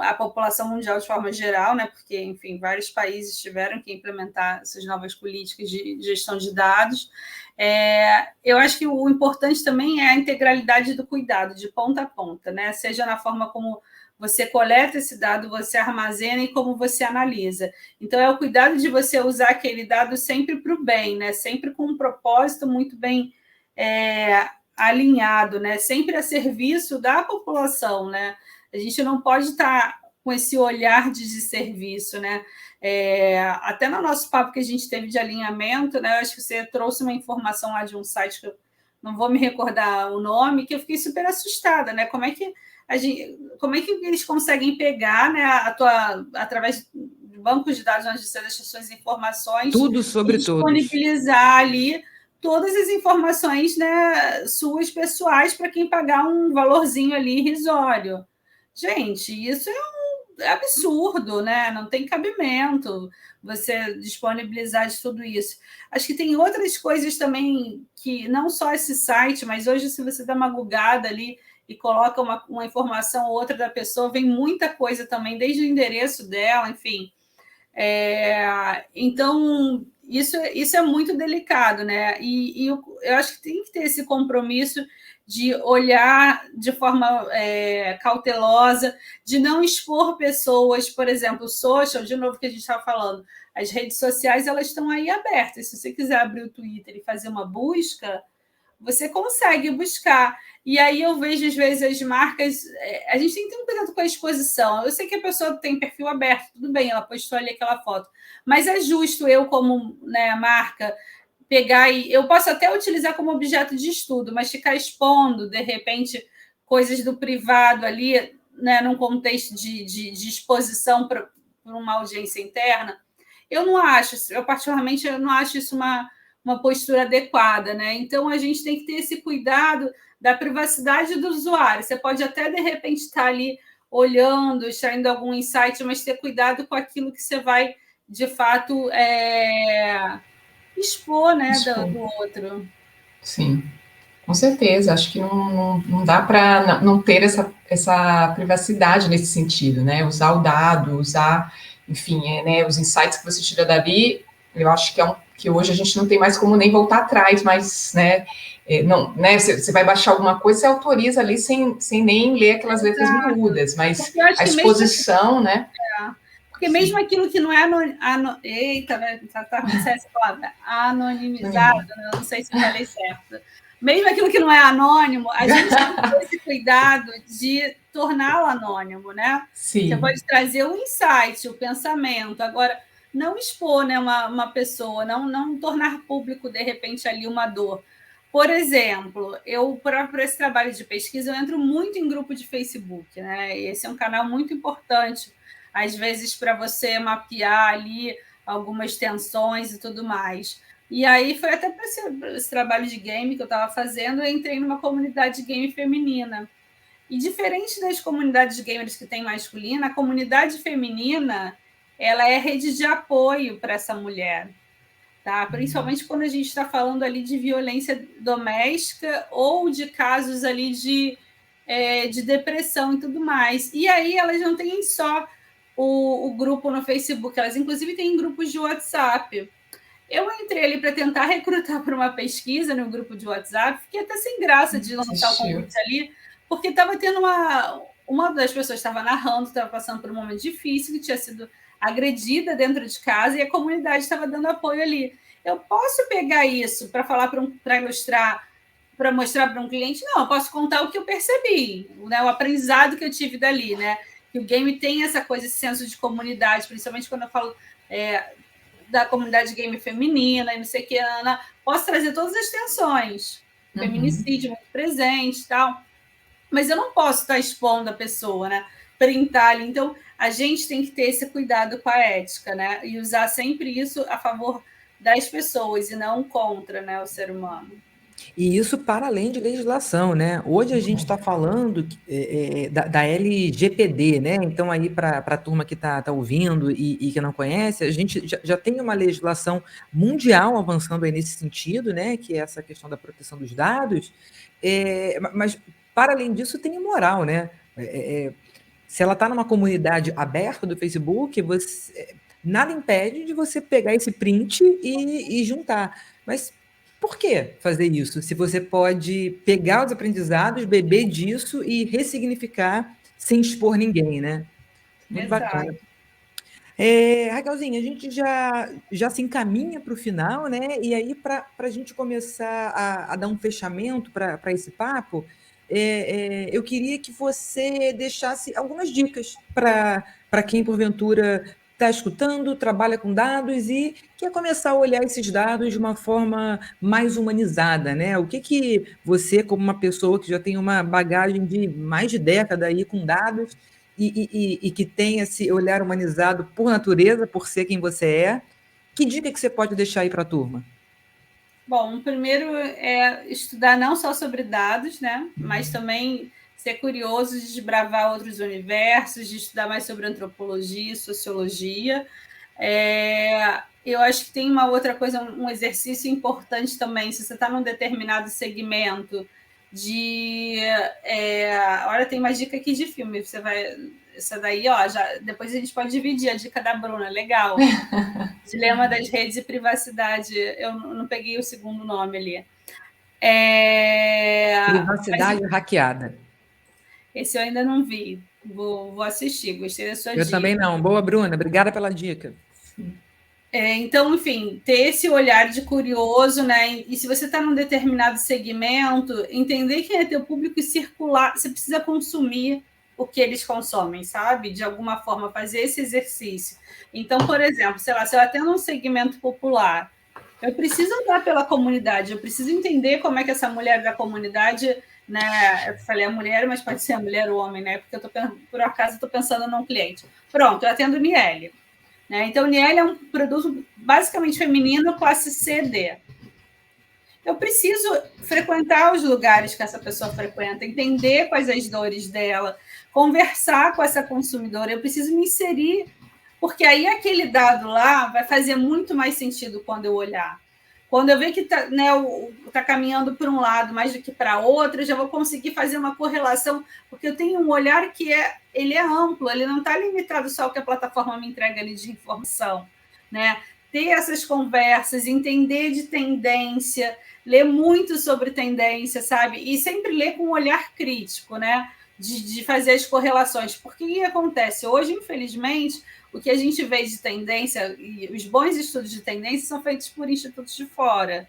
A população mundial de forma geral, né? Porque, enfim, vários países tiveram que implementar essas novas políticas de gestão de dados. Eu acho que o importante também é a integralidade do cuidado, de ponta a ponta, né? Seja na forma como você coleta esse dado, você armazena e como você analisa. Então, é o cuidado de você usar aquele dado sempre para o bem, né? Sempre com um propósito muito bem alinhado, né? Sempre a serviço da população, né? A gente não pode estar com esse olhar de serviço, né? Até no nosso papo que a gente teve de alinhamento, né? Eu acho que você trouxe uma informação lá de um site que eu não vou me recordar o nome, que eu fiquei super assustada, né? Como é que eles conseguem pegar, né, através de bancos de dados onde você deixa suas informações, tudo sobre e disponibilizar ali todas as informações, né, suas pessoais para quem pagar um valorzinho ali irrisório. Gente, isso é absurdo, né? Não tem cabimento você disponibilizar de tudo isso. Acho que tem outras coisas também que não só esse site, mas hoje, se você dá uma googada ali e coloca uma informação ou outra da pessoa, vem muita coisa também, desde o endereço dela, enfim. Então, isso é muito delicado, né? E eu acho que tem que ter esse compromisso de olhar de forma cautelosa, de não expor pessoas, por exemplo, social, de novo que a gente estava falando, as redes sociais, elas estão aí abertas. Se você quiser abrir o Twitter e fazer uma busca, você consegue buscar. E aí eu vejo, às vezes, as marcas... A gente tem que ter um cuidado com a exposição. Eu sei que a pessoa tem perfil aberto, tudo bem, ela postou ali aquela foto. Mas é justo eu, como, né, marca, pegar e... Eu posso até utilizar como objeto de estudo, mas ficar expondo, de repente, coisas do privado ali, né, num contexto de exposição para uma audiência interna, eu não acho, eu particularmente eu não acho isso uma postura adequada, né? Então, a gente tem que ter esse cuidado da privacidade do usuário. Você pode até, de repente, estar ali olhando, extraindo algum insight, mas ter cuidado com aquilo que você vai, de fato, expor, né, do outro. Sim, com certeza. Acho que não dá para não ter essa privacidade nesse sentido, né? Usar o dado, usar, enfim, né, os insights que você tira dali, eu acho que hoje a gente não tem mais como nem voltar atrás, mas, né, não, né, você vai baixar alguma coisa, você autoriza ali sem nem ler aquelas letras miúdas, mas a exposição, né? Porque mesmo aquilo que não é eita, tá ruim essa palavra, anonimizado, né? Não sei se falei certo. Mesmo aquilo que não é anônimo, a gente tem que ter esse cuidado de torná-lo anônimo, né? Sim. Você pode trazer o insight, o pensamento. Agora, não expor, né, uma pessoa, não tornar público, de repente, ali uma dor. Por exemplo, eu, para esse trabalho de pesquisa, eu entro muito em grupo de Facebook, né? Esse é um canal muito importante, às vezes, para você mapear ali algumas tensões e tudo mais. E aí foi até para esse trabalho de game que eu estava fazendo, eu entrei numa comunidade de game feminina. E diferente das comunidades de gamers que tem masculina, a comunidade feminina ela é rede de apoio para essa mulher. Tá? Principalmente quando a gente está falando ali de violência doméstica ou de casos ali de depressão e tudo mais. E aí elas não têm só o grupo no Facebook, elas inclusive têm grupos de WhatsApp. Eu entrei ali para tentar recrutar para uma pesquisa no grupo de WhatsApp, fiquei até sem graça de lançar o convite ali, porque estava tendo uma das pessoas estava narrando, estava passando por um momento difícil, que tinha sido agredida dentro de casa e a comunidade estava dando apoio ali. Eu posso pegar isso para falar para ilustrar, para mostrar para um cliente? Não, eu posso contar o que eu percebi, né, o aprendizado que eu tive dali, né? Que o game tem essa coisa, esse senso de comunidade, principalmente quando eu falo da comunidade game feminina e não sei o que, Ana, posso trazer todas as tensões, feminicídio muito presente e tal, mas eu não posso estar expondo a pessoa, né? Printar ali. Então, a gente tem que ter esse cuidado com a ética, né? E usar sempre isso a favor das pessoas e não contra, né, o ser humano. E isso para além de legislação, né? Hoje a gente está falando da LGPD, né? Então, aí, para a turma que está ouvindo e que não conhece, a gente já tem uma legislação mundial avançando aí nesse sentido, né? Que é essa questão da proteção dos dados. Mas, para além disso, tem moral, né? Se ela está numa comunidade aberta do Facebook, nada impede de você pegar esse print e juntar. Mas por que fazer isso? Se você pode pegar os aprendizados, beber disso e ressignificar sem expor ninguém, né? Muito bacana. Raquelzinha, a gente já se encaminha para o final, né? E aí, para a gente começar a dar um fechamento para esse papo, eu queria que você deixasse algumas dicas para quem, porventura, está escutando, trabalha com dados e quer começar a olhar esses dados de uma forma mais humanizada, né? O que você, como uma pessoa que já tem uma bagagem de mais de década aí com dados e que tem esse olhar humanizado por natureza, por ser quem você é, que dica que você pode deixar aí para a turma? Bom, primeiro é estudar não só sobre dados, né? Mas também ser curioso de desbravar outros universos, de estudar mais sobre antropologia, sociologia. Eu acho que tem uma outra coisa, um exercício importante também, se você está num determinado segmento olha, tem uma dica aqui de filme, você vai... Essa daí, ó, depois a gente pode dividir a dica da Bruna, legal. Dilema das redes e privacidade. Eu não peguei o segundo nome ali. Privacidade hackeada. Esse eu ainda não vi. Vou assistir, gostei da sua dica. Eu também não. Boa, Bruna. Obrigada pela dica. Então, enfim, ter esse olhar de curioso, né? E se você está num determinado segmento, entender quem é teu público e circular. Você precisa consumir o que eles consomem, sabe? De alguma forma, fazer esse exercício. Então, por exemplo, sei lá, se eu atendo um segmento popular, eu preciso andar pela comunidade, eu preciso entender como é que essa mulher da comunidade, né? Eu falei a mulher, mas pode ser a mulher ou o homem, né? Porque por acaso, estou pensando num cliente. Pronto, eu atendo Niele. Né? Então, Niele é um produto basicamente feminino, classe C/D. Eu preciso frequentar os lugares que essa pessoa frequenta, entender quais as dores dela, conversar com essa consumidora, eu preciso me inserir, porque aí aquele dado lá vai fazer muito mais sentido quando eu olhar. Quando eu ver que está, né, tá caminhando para um lado mais do que para outro, eu já vou conseguir fazer uma correlação, porque eu tenho um olhar que ele é amplo, ele não está limitado só ao que a plataforma me entrega ali de informação, né? Ter essas conversas, entender de tendência, ler muito sobre tendência, sabe? E sempre ler com um olhar crítico, né? De fazer as correlações. Porque o que acontece? Hoje, infelizmente, o que a gente vê de tendência, e os bons estudos de tendência são feitos por institutos de fora.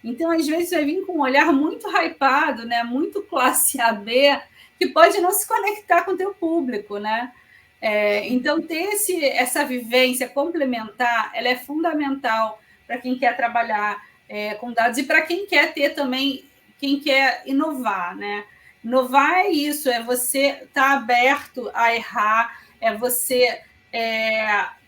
Então, às vezes, vai vir com um olhar muito hypado, né? Muito classe AB, que pode não se conectar com o teu público, né? Então, ter essa vivência complementar, ela é fundamental para quem quer trabalhar com dados e para quem quer ter também, quem quer inovar, né? Inovar é isso, é você estar aberto a errar, é você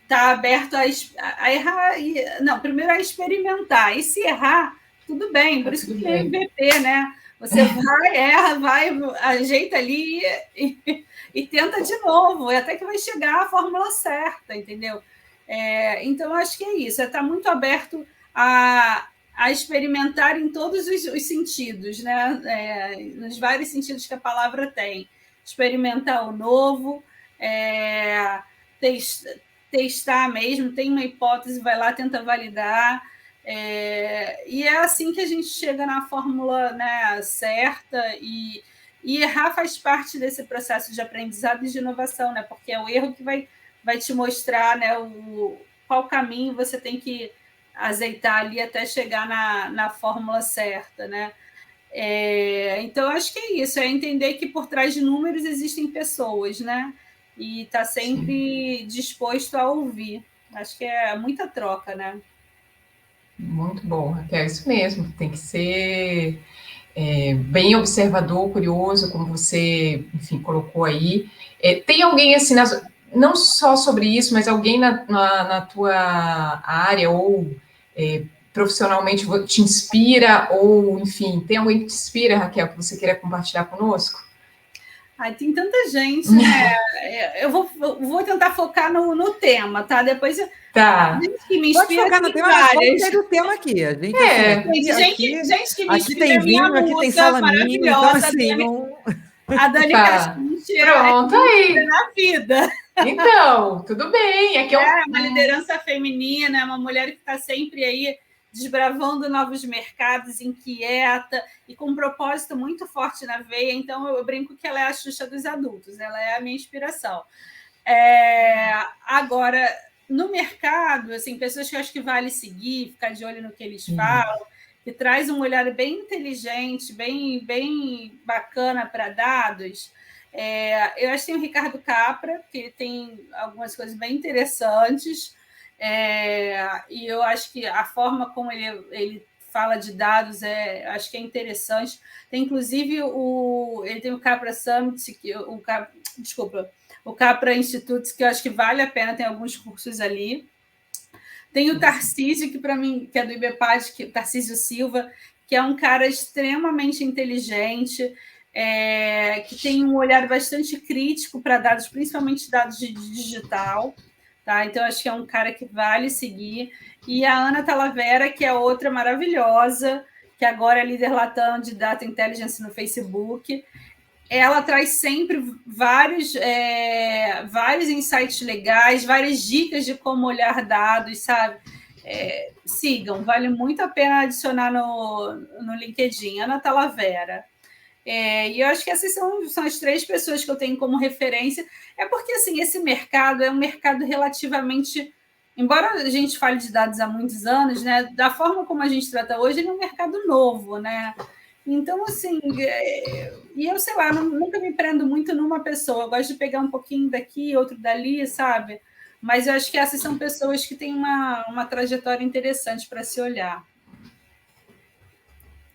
estar aberto a errar, não, primeiro a experimentar, e se errar, tudo bem, por isso que tem MVP, né? Você vai, erra, vai, ajeita ali e tenta de novo, até que vai chegar a fórmula certa, entendeu? Então, acho que é isso, estar muito aberto a experimentar em todos os sentidos, né? Nos vários sentidos que a palavra tem. Experimentar o novo, testar mesmo, tem uma hipótese, vai lá, tenta validar. E é assim que a gente chega na fórmula, né, certa, e errar faz parte desse processo de aprendizado e de inovação, né? Porque é o erro que vai te mostrar, né, qual caminho você tem que azeitar ali até chegar na fórmula certa, né? Então, acho que é isso, é entender que por trás de números existem pessoas, né? E estar sempre disposto a ouvir. Acho que é muita troca, né? Muito bom, Raquel, isso mesmo, tem que ser bem observador, curioso, como você, enfim, colocou aí. Tem alguém, assim, não só sobre isso, mas alguém na tua área ou profissionalmente te inspira, ou, enfim, tem alguém que te inspira, Raquel, que você queira compartilhar conosco? Tem tanta gente, né? Eu vou tentar focar no tema, tá? Depois tá. Gente que me inspira. Pode focar no tema, mas vamos ter o tema aqui. A gente, gente que me aqui inspira. tem vinho, aqui tem salaminho, então assim, a Dani Cascante pronto aí na vida. Então, tudo bem. Aqui uma liderança feminina, uma mulher que está sempre aí desbravando novos mercados, inquieta e com um propósito muito forte na veia. Então, eu brinco que ela é a Xuxa dos adultos, ela é a minha inspiração. Agora, no mercado, assim, pessoas que eu acho que vale seguir, ficar de olho no que eles falam, que traz um olhar bem inteligente, bem bacana para dados. Eu acho que tem o Ricardo Capra, que ele tem algumas coisas bem interessantes. E eu acho que a forma como ele fala de dados acho que é interessante. Tem, inclusive, ele tem o Capra Summit, o Capra Institute, que eu acho que vale a pena, tem alguns cursos ali. Tem o Tarcísio, que para mim, que é do IBPAD, Tarcísio Silva, que é um cara extremamente inteligente, que tem um olhar bastante crítico para dados, principalmente dados de digital. Tá? Então, acho que é um cara que vale seguir. E a Ana Talavera, que é outra maravilhosa, que agora é líder Latam de Data Intelligence no Facebook. Ela traz sempre vários insights legais, várias dicas de como olhar dados, sabe? Sigam, vale muito a pena adicionar no LinkedIn. Ana Talavera. E eu acho que essas são as 3 pessoas que eu tenho como referência. Porque assim, esse mercado é um mercado relativamente... Embora a gente fale de dados há muitos anos, né, da forma como a gente trata hoje, ele é um mercado novo, né? Então, assim, e eu, sei lá, nunca me prendo muito numa pessoa. Eu gosto de pegar um pouquinho daqui, outro dali, sabe? Mas eu acho que essas são pessoas que têm uma trajetória interessante para se olhar.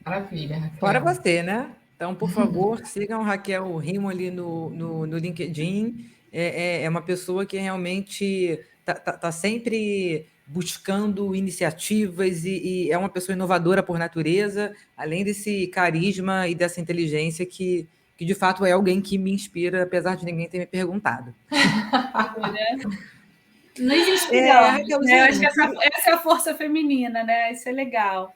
Maravilha, Raquel. Fora você, né? Então, por favor, sigam Raquel Rimo ali no LinkedIn. É uma pessoa que realmente está sempre buscando iniciativas e é uma pessoa inovadora por natureza, além desse carisma e dessa inteligência que de fato é alguém que me inspira, apesar de ninguém ter me perguntado. Nos inspiramos, né? Eu acho que essa é a força feminina, né? Isso é legal.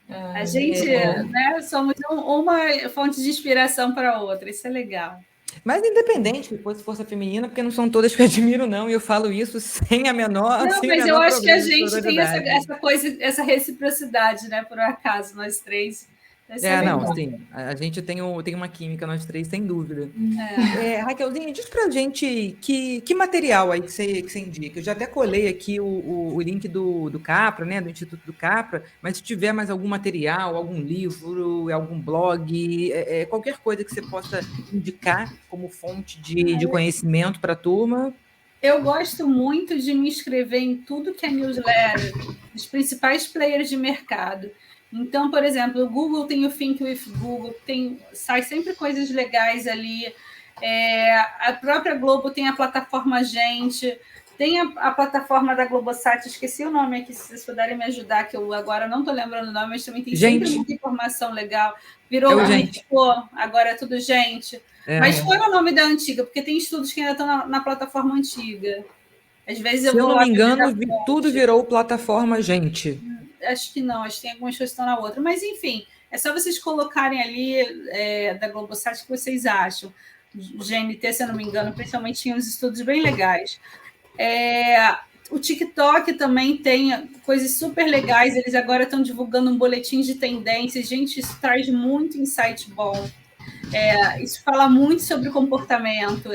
A gente, né, somos uma fonte de inspiração para a outra, isso é legal. Mas independente que fosse força feminina, porque não são todas que eu admiro, não, e eu falo isso sem a menor. Não, mas eu acho que a gente tem essa coisa, essa reciprocidade, né? Por um acaso, nós três. Não, sim. A gente tem uma química, nós três, sem dúvida. Raquelzinha, diz pra gente que material aí que você indica. Eu já até colei aqui o link do Capra, né? Do Instituto do Capra, mas se tiver mais algum material, algum livro, algum blog, qualquer coisa que você possa indicar como fonte de conhecimento para a turma. Eu gosto muito de me inscrever em tudo que é newsletter, dos principais players de mercado. Então, por exemplo, o Google tem o Think with Google, sai sempre coisas legais ali. A própria Globo tem a plataforma Gente, tem a plataforma da Globosat, esqueci o nome aqui, se vocês puderem me ajudar, que eu agora não estou lembrando o nome, mas também tem sempre muita informação legal. Virou agora é tudo Gente. Mas qual é o nome da antiga? Porque tem estudos que ainda estão na plataforma antiga. Às vezes se eu não me engano, tudo virou plataforma Gente. Acho que não, acho que tem algumas coisas que estão na outra. Mas, enfim, é só vocês colocarem ali da Globosat o que vocês acham. GNT, se eu não me engano, principalmente tinha uns estudos bem legais. O TikTok também tem coisas super legais. Eles agora estão divulgando um boletim de tendências. Gente, isso traz muito insight bom. Isso fala muito sobre comportamento.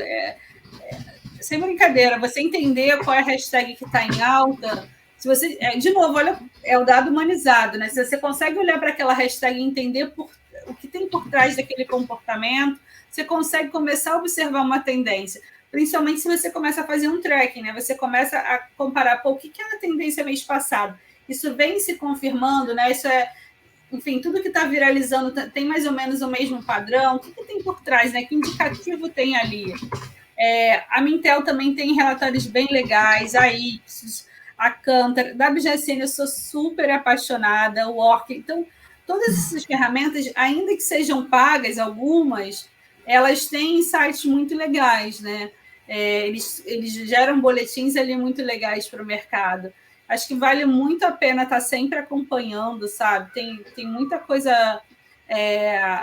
Sem brincadeira, você entender qual é a hashtag que está em alta... Se você, de novo, olha, é o dado humanizado, né? Se você consegue olhar para aquela hashtag e entender o que tem por trás daquele comportamento, você consegue começar a observar uma tendência. Principalmente se você começa a fazer um tracking, né? Você começa a comparar, o que era a tendência mês passado? Isso vem se confirmando, né? Isso enfim, tudo que está viralizando tem mais ou menos o mesmo padrão. O que tem por trás, né? Que indicativo tem ali? A Mintel também tem relatórios bem legais, a Ipsos, a Kantar, da BGSN eu sou super apaixonada, o Orc. Então, todas essas ferramentas, ainda que sejam pagas, algumas, elas têm insights muito legais, né? Eles geram boletins ali muito legais para o mercado. Acho que vale muito a pena estar sempre acompanhando, sabe? Tem muita coisa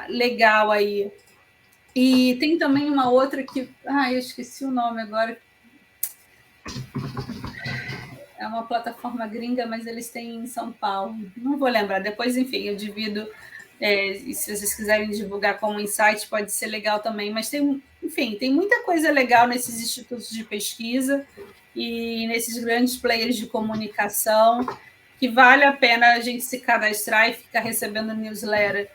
legal aí. E tem também uma outra que... eu esqueci o nome agora. É uma plataforma gringa, mas eles têm em São Paulo. Não vou lembrar. Depois, enfim, eu divido. E se vocês quiserem divulgar como insight, pode ser legal também. Mas tem muita coisa legal nesses institutos de pesquisa e nesses grandes players de comunicação que vale a pena a gente se cadastrar e ficar recebendo newsletter.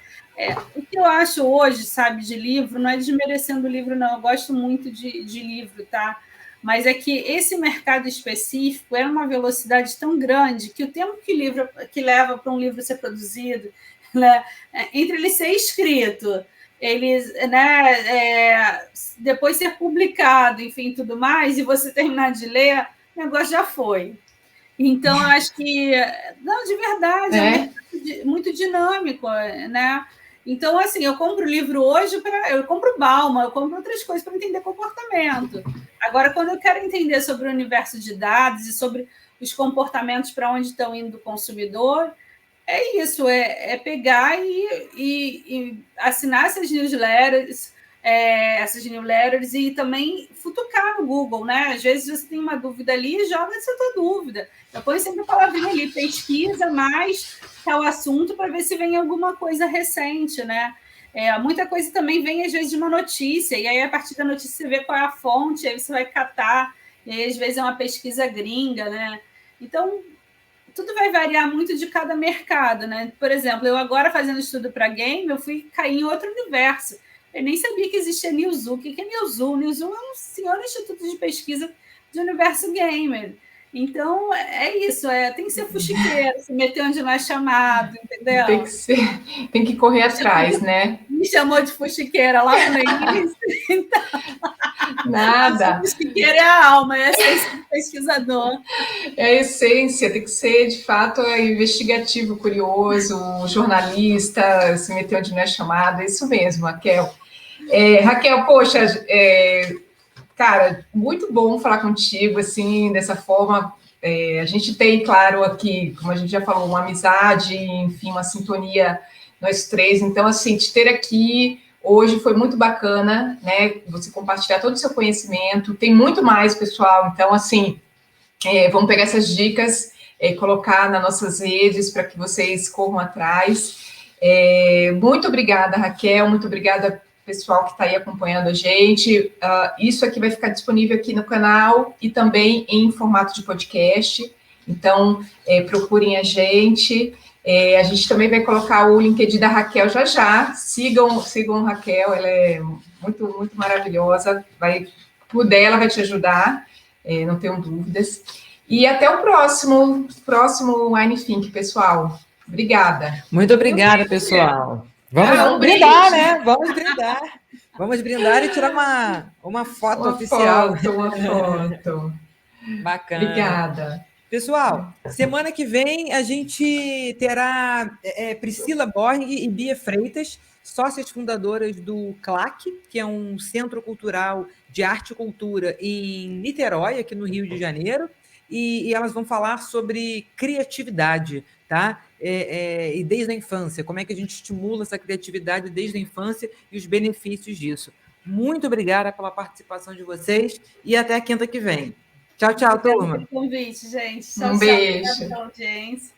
O que eu acho hoje, sabe, de livro, não é desmerecendo o livro, não. Eu gosto muito de livro, tá? Mas é que esse mercado específico é uma velocidade tão grande que o tempo que leva para um livro ser produzido, né, entre ele ser escrito, depois ser publicado, enfim, tudo mais, e você terminar de ler, o negócio já foi. Então, acho que... Não, de verdade, é um mercado muito dinâmico, né? Então, assim, eu compro livro hoje, eu compro Balma, eu compro outras coisas para entender comportamento. Agora, quando eu quero entender sobre o universo de dados e sobre os comportamentos para onde estão indo o consumidor, é isso, pegar e assinar essas newsletters e também futucar no Google, né? Às vezes você tem uma dúvida ali e joga essa tua dúvida. Eu ponho sempre a palavrinha ali, pesquisa mais tal assunto para ver se vem alguma coisa recente, né? Muita coisa também vem, às vezes, de uma notícia, e aí, a partir da notícia, você vê qual é a fonte, aí você vai catar, e aí, às vezes, é uma pesquisa gringa, né? Então, tudo vai variar muito de cada mercado, né? Por exemplo, eu agora, fazendo estudo para game, eu fui cair em outro universo. Eu nem sabia que existia Newzoo. O que é Newzoo? Newzoo é um senhor instituto de pesquisa de universo gamer. Então, é isso, tem que ser fuxiqueiro, se meter onde não é chamado, entendeu? Tem que correr atrás, né? Me chamou de fuxiqueira lá no início. Então, nada. Fuxiqueira é a alma, é a essência do pesquisador. É a essência, tem que ser, de fato, investigativo, curioso, jornalista, se meter onde não é chamado, é isso mesmo, Raquel. Raquel, poxa... Cara, muito bom falar contigo, assim, dessa forma. A gente tem, claro, aqui, como a gente já falou, uma amizade, enfim, uma sintonia, nós três. Então, assim, te ter aqui hoje foi muito bacana, né? Você compartilhar todo o seu conhecimento. Tem muito mais, pessoal. Então, assim, vamos pegar essas dicas, colocar nas nossas redes para que vocês corram atrás. Muito obrigada, Raquel. Muito obrigada, pessoal que está aí acompanhando a gente. Isso aqui vai ficar disponível aqui no canal e também em formato de podcast. Então, procurem a gente. A gente também vai colocar o LinkedIn da Raquel já. Sigam a Raquel, ela é muito, muito maravilhosa. Ela vai te ajudar, não tenho dúvidas. E até o próximo Wine Think, pessoal. Obrigada. Muito obrigada, pessoal. Vamos brindar, né? Vamos brindar e tirar uma foto oficial. Uma foto. Bacana. Obrigada. Pessoal, semana que vem a gente terá Priscila Borg e Bia Freitas, sócias fundadoras do CLAC, que é um centro cultural de arte e cultura em Niterói, aqui no Rio de Janeiro, e elas vão falar sobre criatividade, tá? E desde a infância, como é que a gente estimula essa criatividade desde a infância e os benefícios disso. Muito obrigada pela participação de vocês e até a quinta que vem. Tchau, turma. Obrigada pelo convite, gente. Um beijo. Obrigada pela audiência.